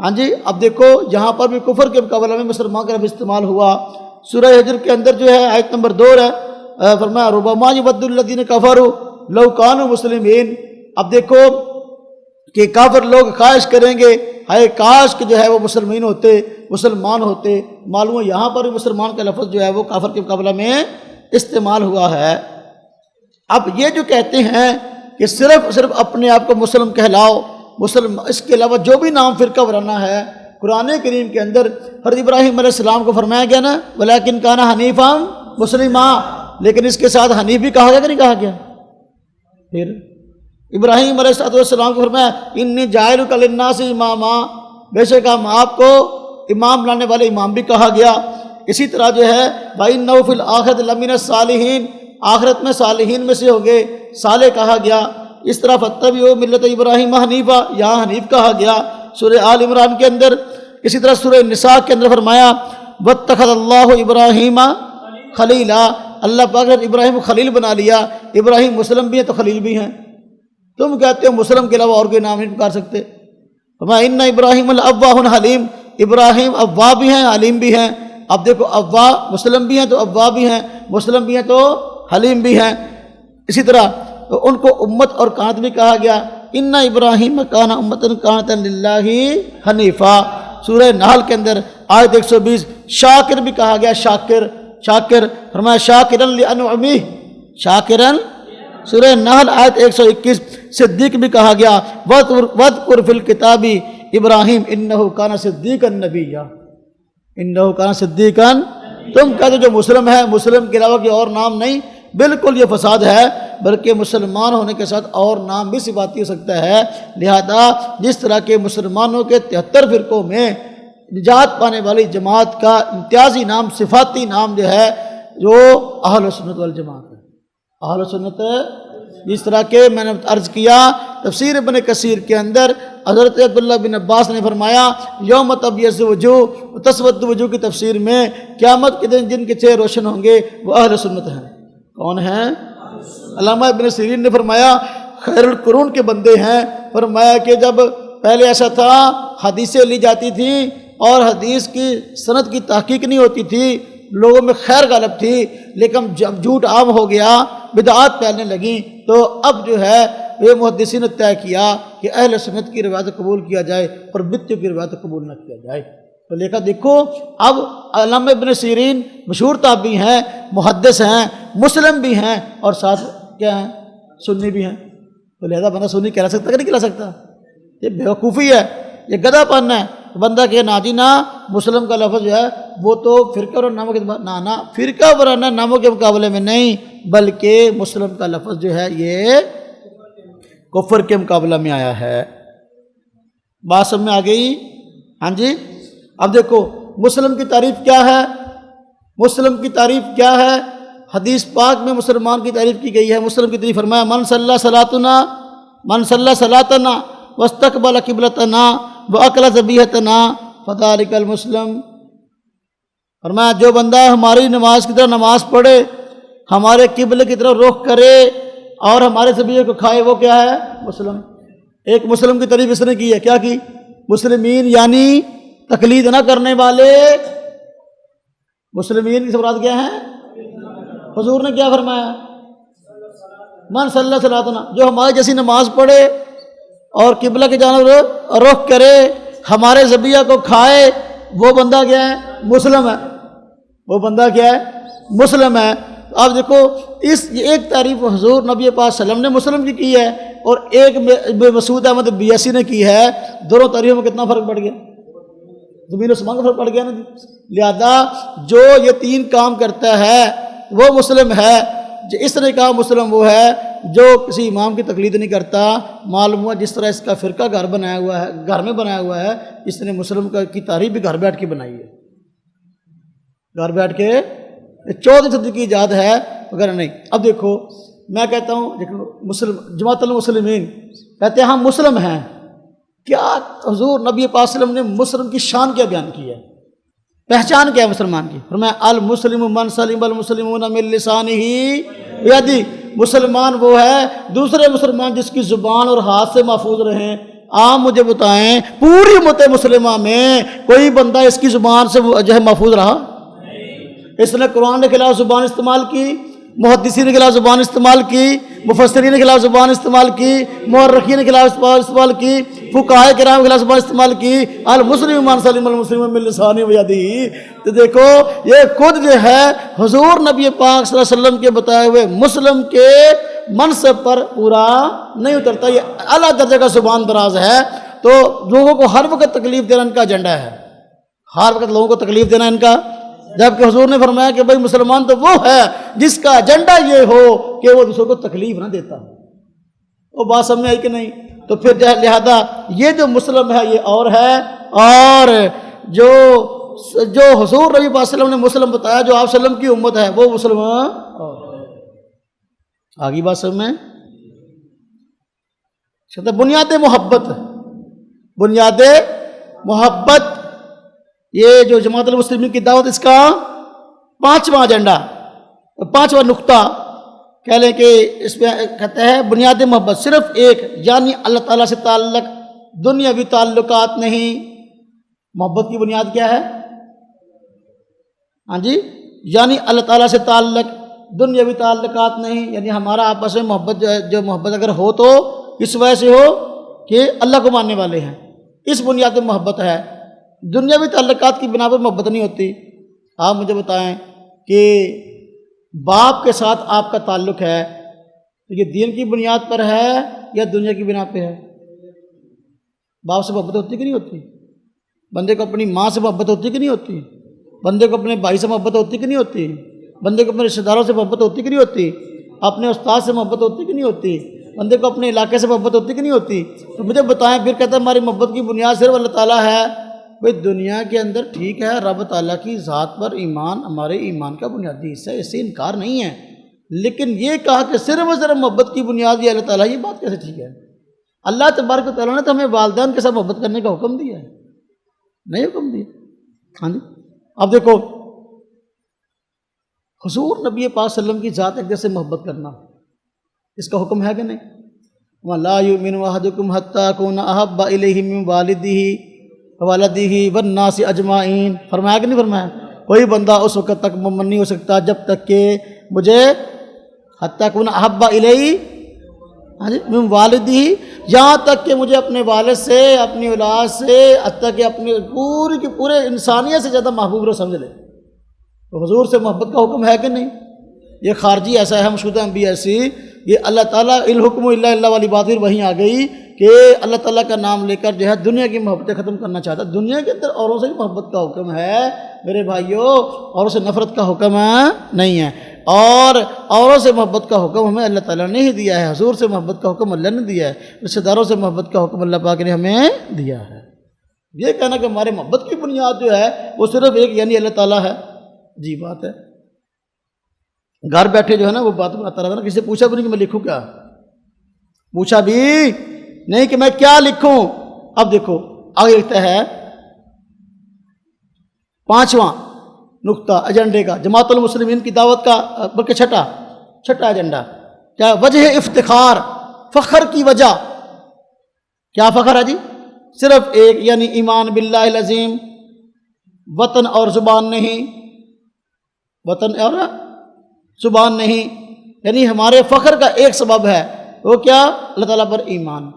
ہاں جی، اب دیکھو یہاں پر بھی کفر کے مقابلے میں مسلمان کا لفظ استعمال ہوا۔ سورہ حجر کے اندر جو ہے آیت نمبر 2 ہے، فرمایا ربما یود الذین کفروا لو کانوا مسلمین۔ اب دیکھو کہ کافر لوگ خواہش کریں گے ہائے کاش کہ جو ہے وہ مسلمان ہوتے۔ معلوم ہے یہاں پر بھی مسلمان کا لفظ جو ہے وہ کافر کے مقابلہ میں استعمال ہوا ہے۔ اب یہ جو کہتے ہیں کہ صرف اپنے آپ کو مسلم کہلاؤ، مسلم، اس کے علاوہ جو بھی نام فرقہ ورانا ہے، قرآن کریم کے اندر حضرت ابراہیم علیہ السلام کو فرمایا گیا نا ولیکن کان حنیفا مسلما، لیکن اس کے ساتھ حنیف بھی کہا گیا کہ نہیں کہا گیا؟ پھر ابراہیم علیہ السلام کو فرمایا انی جاعلک للناس اماما، بے شک ہم آپ کو امام لانے والے امام بھی کہا گیا۔ اسی طرح جو ہے وَإِنَّهُ فِي الْآخِرَةِ لَمِنَ الصَّالِحِينَ، آخرت میں صالحین میں سے ہو گئے، صالح کہا گیا۔ اس طرح فَاتَّبِعُوا مِلَّةَ ابراہیم حنیفا، یہاں حنیف کہا گیا سورہ آل عمران کے اندر۔ اسی طرح سورہ نساء کے اندر فرمایا وَاتَّخَذَ اللَّهُ إِبْرَاهِيمَ خَلِيلًا، اللہ پاک نے ابراہیم کو خلیل بنا لیا۔ ابراہیم مسلم بھی ہیں تو خلیل بھی ہیں، تم کہتے ہو مسلم کے علاوہ اور کوئی نام نہیں پکار سکتے۔ فرمایا اِنَّ إِبْرَاهِيمَ لَأَوَّاهٌ حَلِيمٌ، ابراہیم اوا بھی ہیں علیم بھی ہیں۔ اب دیکھو اوا مسلم بھی ہیں تو اوا بھی ہیں، مسلم بھی ہیں تو حلیم بھی ہیں۔ اسی طرح تو ان کو امت اور کانت بھی کہا گیا، ان ابراہیم کان امۃ قانتا للہ حنیفا۔ سورہ نحل کے اندر آیت 120 شاکر بھی کہا گیا، شاکر فرمایا شاکرا لانعمہ، شاکرا۔ سورہ نحل آیت 121 صدیق بھی کہا گیا وَاذْكُرْ فِي الْكِتَابِ ابراہیم انہ کان صدیقا نبیّا، انہ کان صدیقا۔ تم کہتے جو مسلم ہے، مسلم کے علاوہ کوئی اور نام نہیں، بالکل یہ فساد ہے، بلکہ مسلمان ہونے کے ساتھ اور نام بھی صفاتی ہو سکتا ہے۔ لہذا جس طرح کے مسلمانوں کے 73 فرقوں میں نجات پانے والی جماعت کا امتیازی نام، صفاتی نام جو ہے جو اہل سنت والجماعت ہے، اہل سنت۔ جس طرح کہ میں نے عرض کیا تفسیر ابن کثیر کے اندر حضرت عبداللہ بن عباس نے فرمایا یوم تبیض وجوہ وتسود وجوہ کی تفسیر میں قیامت کے دن جن کے چہرے روشن ہوں گے وہ اہل سنت ہیں۔ کون ہیں؟ علامہ ابن سیرین نے فرمایا خیر القرون کے بندے ہیں۔ فرمایا کہ جب پہلے ایسا تھا حدیثیں لی جاتی تھیں اور حدیث کی سند کی تحقیق نہیں ہوتی تھی، لوگوں میں خیر غالب تھی، لیکن جب جھوٹ عام ہو گیا، بدعات پھیلنے لگیں، تو اب جو ہے یہ محدثین نے طے کیا کہ اہل سنت کی روایت قبول کیا جائے اور بدعتوں کی روایت قبول نہ کیا جائے۔ تو دیکھو اب علامہ ابن سیرین مشہور تابعی ہیں، محدث ہیں، مسلم بھی ہیں، اور ساتھ کیا ہیں؟ سنی بھی ہیں۔ تو لہذا بندہ سنی کہلا سکتا کہ نہیں کہلا سکتا؟ یہ بیوقوفی ہے، یہ گدھا پن ہے۔ بندہ کہ نا جی نا، مسلم کا لفظ جو ہے وہ تو فرقہ اور ناموں کے نا فرقہ ورانہ ناموں کے مقابلے میں نہیں، بلکہ مسلم کا لفظ جو ہے یہ کفر کے مقابلہ میں آیا ہے۔ بات سب میں آ گئی؟ ہاں جی۔ اب دیکھو مسلم کی تعریف کیا ہے؟ مسلم کی تعریف کیا ہے؟ حدیث پاک میں مسلمان کی تعریف کی گئی ہے۔ مسلم کی تعریف فرمایا من صلی صلاتنا واستقبل قبلتنا واکل ذبیحتنا فذلک المسلم۔ فرمایا جو بندہ ہماری نماز کی طرح نماز پڑھے، ہمارے قبلے کی طرف رخ کرے اور ہمارے ذبیحے کو کھائے، وہ کیا ہے؟ مسلم۔ ایک مسلم کی تعریف اس نے کی ہے، کیا کی؟ مسلمین یعنی تقلید نہ کرنے والے۔ مسلمین کی مراد کیا ہے؟ حضور نے کیا فرمایا؟ من صلی صلاتنا، جو ہمارے جیسی نماز پڑھے اور قبلہ کی جانب رخ کرے، ہمارے ذبیحہ کو کھائے، وہ بندہ کیا ہے؟ مسلم ہے۔ وہ بندہ کیا ہے؟ مسلم ہے۔ آپ دیکھو اس ایک تعریف حضور نبی پاک صلی اللہ علیہ وسلم نے مسلم کی ہے، اور ایک مسعود احمد بیاسی نے کی ہے۔ دونوں تعریفوں میں کتنا فرق پڑ گیا؟ زمین و آسمان کا فرق پڑ گیا نا جی۔ لہذا جو یہ تین کام کرتا ہے وہ مسلم ہے۔ جو اس طرح کا مسلم وہ ہے جو کسی امام کی تقلید نہیں کرتا۔ معلوم ہوا جس طرح اس کا فرقہ گھر بنایا ہوا ہے، گھر میں بنایا ہوا ہے، اس نے مسلم کی تعریف بھی گھر بیٹھ کے بنائی ہے۔ گھر بیٹھ کے 14 صدی کی ایجاد ہے وغیرہ نہیں۔ اب دیکھو میں کہتا ہوں، دیکھو مسلم جماعت المسلمین کہتے ہیں ہم مسلم ہیں۔ کیا حضور نبی پاک صلی اللہ علیہ وسلم نے مسلم کی شان کیا بیان کی ہے؟ پہچان کیا ہے مسلمان کی؟ فرمایا المسلم من سلم المسلمون من لسانہ ویدہ۔ مسلمان وہ ہے دوسرے مسلمان جس کی زبان اور ہاتھ سے محفوظ رہیں۔ آپ مجھے بتائیں پوری امت مسلمہ میں کوئی بندہ اس کی زبان سے جو ہے محفوظ رہا؟ اس نے قرآن کے خلاف زبان استعمال کی، محدثین کے خلاف زبان استعمال کی، مفسرین کے خلاف زبان استعمال کی، مورخین کے خلاف استعمال کی، فقہاء کرام کے خلاف زبان استعمال کی۔ المسلم من سلم المسلمون من لسانہ ویدہ۔ تو دیکھو یہ خود جو ہے حضور نبی پاک صلی اللہ علیہ وسلم کے بتائے ہوئے مسلم کے منصب پر پورا نہیں اترتا۔ یہ اعلیٰ درجے کا زبان دراز ہے۔ تو لوگوں کو ہر وقت تکلیف دینا ان کا ایجنڈا ہے، ہر وقت لوگوں کو تکلیف دینا ان کا، جبکہ حضور نے فرمایا کہ بھائی مسلمان تو وہ ہے جس کا ایجنڈا یہ ہو کہ وہ دوسروں کو تکلیف نہ دیتا ہو۔ وہ بات سمجھ آئی کہ نہیں؟ تو پھر لہذا یہ جو مسلم ہے یہ اور ہے، اور جو حضور نبی پاک صلی اللہ علیہ وسلم نے مسلم بتایا جو آپ صلی اللہ علیہ وسلم کی امت ہے وہ مسلم آگی بات سمجھ میں؟ بنیاد محبت، بنیاد محبت، یہ جو جماعت المسلمین کی دعوت اس کا 5واں ایجنڈا، 5واں نقطہ کہہ لیں کہ اس میں کہتے ہیں بنیاد محبت صرف ایک، یعنی اللہ تعالیٰ سے تعلق، دنیاوی تعلقات نہیں۔ محبت کی بنیاد کیا ہے؟ ہاں جی، یعنی اللہ تعالیٰ سے تعلق، دنیاوی تعلقات نہیں، یعنی ہمارا آپس میں محبت جو محبت اگر ہو تو اس وجہ سے ہو کہ اللہ کو ماننے والے ہیں، اس بنیاد میں محبت ہے۔ دنیاوی تعلقات کی بنا پر محبت نہیں ہوتی۔ آپ مجھے بتائیں کہ باپ کے ساتھ آپ کا تعلق ہے تو یہ دین کی بنیاد پر ہے یا دنیا کی بنا پہ ہے؟ باپ سے محبت ہوتی کہ نہیں ہوتی؟ بندے کو اپنی ماں سے محبت ہوتی کہ نہیں ہوتی؟ بندے کو اپنے بھائی سے محبت ہوتی کہ نہیں ہوتی؟ بندے کو اپنے رشتہ داروں سے محبت ہوتی کہ نہیں ہوتی؟ اپنے استاد سے محبت ہوتی کہ نہیں ہوتی؟ بندے کو اپنے علاقے سے محبت ہوتی کہ نہیں ہوتی؟ تو مجھے بتائیں پھر کہتا ہے ہماری محبت کی بنیاد صرف اللہ تعالیٰ ہے۔ بھئی دنیا کے اندر ٹھیک ہے رب تعالیٰ کی ذات پر ایمان ہمارے ایمان کا بنیادی حصہ ہے، اس سے انکار نہیں ہے، لیکن یہ کہا کہ صرف اور صرف محبت کی بنیاد یہ اللہ تعالیٰ، یہ بات کیسے ٹھیک ہے؟ اللہ تبارک و تعالیٰ نے تو ہمیں والدین کے ساتھ محبت کرنے کا حکم دیا ہے، نہیں حکم دیا؟ ہاں جی۔ اب دیکھو حضور نبی پاک صلی اللہ علیہ وسلم کی ذات اقدس سے محبت کرنا اس کا حکم ہے کہ نہیں؟ وَلَا يُؤْمِنُ أَحَدُكُمْ حَتَّىٰ أَكُونَ أَحَبَّ إِلَيْهِ مِنْ وَالِدِهِ وَوَلَدِهِ وَالنَّاسِ أَجْمَعِينَ۔ فرمایا کہ نہیں فرمایا؟ کوئی بندہ اس وقت تک مومن نہیں ہو سکتا جب تک کہ مجھے حتیٰ کن احب الیہ من والدی، یہاں تک کہ مجھے اپنے والد سے، اپنی اولاد سے، حتیٰ کہ اپنے پوری کی پورے انسانیت سے زیادہ محبوب رو سمجھ لے۔ تو حضور سے محبت کا حکم ہے کہ نہیں؟ یہ خارجی ایسا ہے، مشہودہ انبیاء ایسی، یہ اللہ تعالیٰ الحکم الا اللہ والی بات پھر وہیں آ گئی کہ اللہ تعالیٰ کا نام لے کر جو ہے دنیا کی محبتیں ختم کرنا چاہتا ہے۔ دنیا کے اندر اوروں سے ہی محبت کا حکم ہے میرے بھائیوں، اوروں سے نفرت کا حکم نہیں ہے، اور اوروں سے محبت کا حکم ہمیں اللہ تعالیٰ نے ہی دیا ہے۔ حضور سے محبت کا حکم اللہ نے دیا ہے، رشتہ داروں سے محبت کا حکم اللہ پاک نے ہمیں دیا ہے۔ یہ کہنا کہ ہمارے محبت کی بنیاد جو ہے وہ صرف ایک یعنی اللہ تعالیٰ ہے، عجیب بات ہے۔ گھر بیٹھے جو ہے نا وہ بات بتاتا رہا تھا نا، کسی سے پوچھا بھی نہیں کہ میں لکھوں کیا، پوچھا بھی نہیں کہ میں کیا لکھوں۔ اب دیکھو آگے لکھتا ہے 5واں نقطہ ایجنڈے کا، جماعت المسلمین کی دعوت کا، بلکہ چھٹا ایجنڈا کیا؟ وجہ افتخار، فخر کی وجہ کیا؟ فخر ہے جی صرف ایک، یعنی ایمان باللہ العظیم، وطن اور زبان نہیں، وطن اور زبان نہیں، یعنی ہمارے فخر کا ایک سبب ہے، وہ کیا؟ اللہ تعالیٰ پر ایمان۔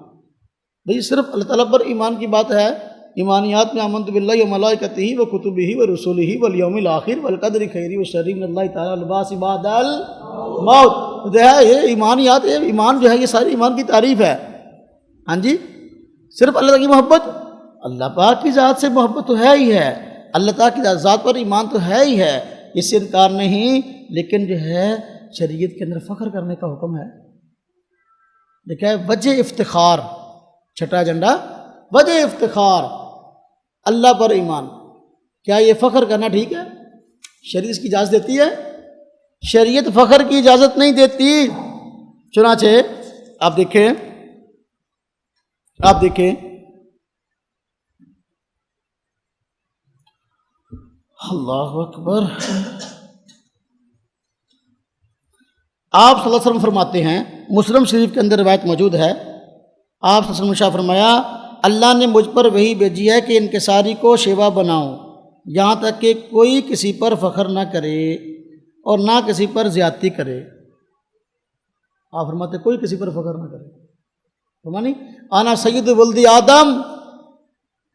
بھئی صرف اللہ تعالیٰ پر ایمان کی بات ہے، ایمانیات میں آمنت باللہ و ملائکتہ و کتبہ و رسلہ والیوم الآخر والقدر خیرہ و شرہ من اللہ تعالیٰ لباس بعد الموت۔ جو ہے یہ ایمانیات، یہ ایمان جو ہے یہ ساری ایمان کی تعریف ہے۔ ہاں جی، صرف اللہ کی محبت، اللہ پاک کی ذات سے محبت تو ہے ہی ہے، اللہ تعالیٰ کی ذات پر ایمان تو ہے ہی ہے، اس سے انکار نہیں، لیکن جو ہے شریعت کے اندر فخر کرنے کا حکم ہے۔ دیکھا ہے وجہ افتخار، چھٹا ایجنڈا وجہ افتخار، اللہ پر ایمان۔ کیا یہ فخر کرنا ٹھیک ہے؟ شریعت اس کی اجازت دیتی ہے؟ شریعت فخر کی اجازت نہیں دیتی۔ چنانچہ آپ دیکھیں اللہ اکبر، آپ صلی اللہ علیہ وسلم فرماتے ہیں، مسلم شریف کے اندر روایت موجود ہے، آپ صلی اللہ علیہ وسلم فرمایا اللہ نے مجھ پر وحی بھیجی ہے کہ انکساری کو شیوا بناؤں، یہاں تک کہ کوئی کسی پر فخر نہ کرے اور نہ کسی پر زیادتی کرے۔ آپ فرماتے کوئی کسی پر فخر نہ کرے، فرمانی انا سید ولد آدم،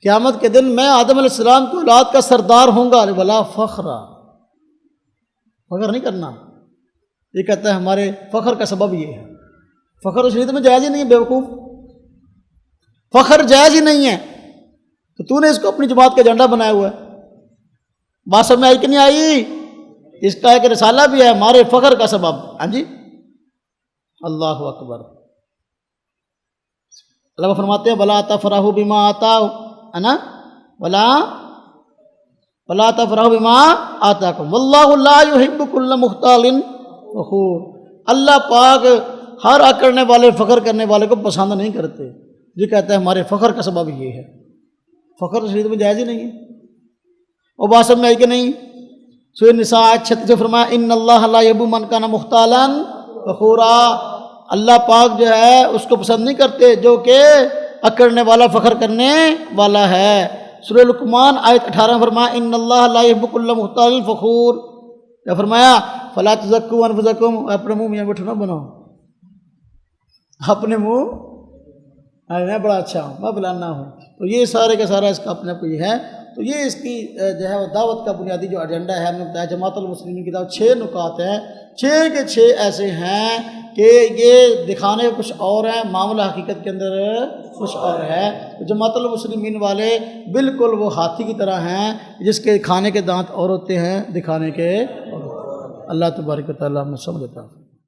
قیامت کے دن میں آدم علیہ السلام کی اولاد کا سردار ہوں گا، ولا فخر، فخر نہیں کرنا۔ یہ کہتا ہے ہمارے فخر کا سبب یہ ہے، فخر شریعت میں جائز ہی نہیں ہے، بیوقوف، فخر جائز ہی نہیں ہے، تو نے اس کو اپنی جماعت کا ایجنڈا بنایا ہوا ہے۔ بات سمجھ میں آئی کہ نہیں آئی؟ اس کا ایک رسالہ بھی ہے ہمارے فخر کا سبب۔ ہاں جی، اللہ اکبر۔ اللہ فرماتے ہیں ولا تفرحوا بما آتاکم، نا ولا تفرحوا بما آتاکم واللہ لا یحب کل مختال فخور۔ اللہ پاک ہر اکڑنے والے، فخر کرنے والے کو پسند نہیں کرتے۔ یہ کہتا ہے ہمارے فخر کا سبب یہ ہے، فخر شریعت میں جائز ہی نہیں ہے۔ اور بات سمجھ میں آئی کہ نہیں؟ سورہ نساء 36 سے فرمایا ان اللہ لا یحب من کان مختالا فخورا، اللہ پاک جو ہے اس کو پسند نہیں کرتے جو کہ اکڑنے والا، فخر کرنے والا ہے۔ سورہ لقمان آیت 18 فرمایا ان اللہ لا یحب کل مختال فخور، کیا فرمایا؟ فلا تزکوا انفسکم، اپنے منہ میاں بیٹھو نہ بناؤ، اپنے منہ میں بڑا اچھا ہوں، میں فلانا ہوں۔ تو یہ سارے کا سارا اس کا اپنے آپ کو یہ ہے۔ تو یہ اس کی جو ہے وہ دعوت کا بنیادی جو ایجنڈا ہے، ہم نے بتایا جماعت المسلمین کی دعوت 6 نکات ہیں، 6 کے 6 ایسے ہیں کہ یہ دکھانے کچھ اور ہیں، معاملہ حقیقت کے اندر کچھ اور ہے۔ جماعت المسلمین والے بالکل وہ ہاتھی کی طرح ہیں جس کے کھانے کے دانت اور ہوتے ہیں، دکھانے کے اور۔ اللہ تبارک و تعالیٰ ہمیں سمجھ دیتا ہے۔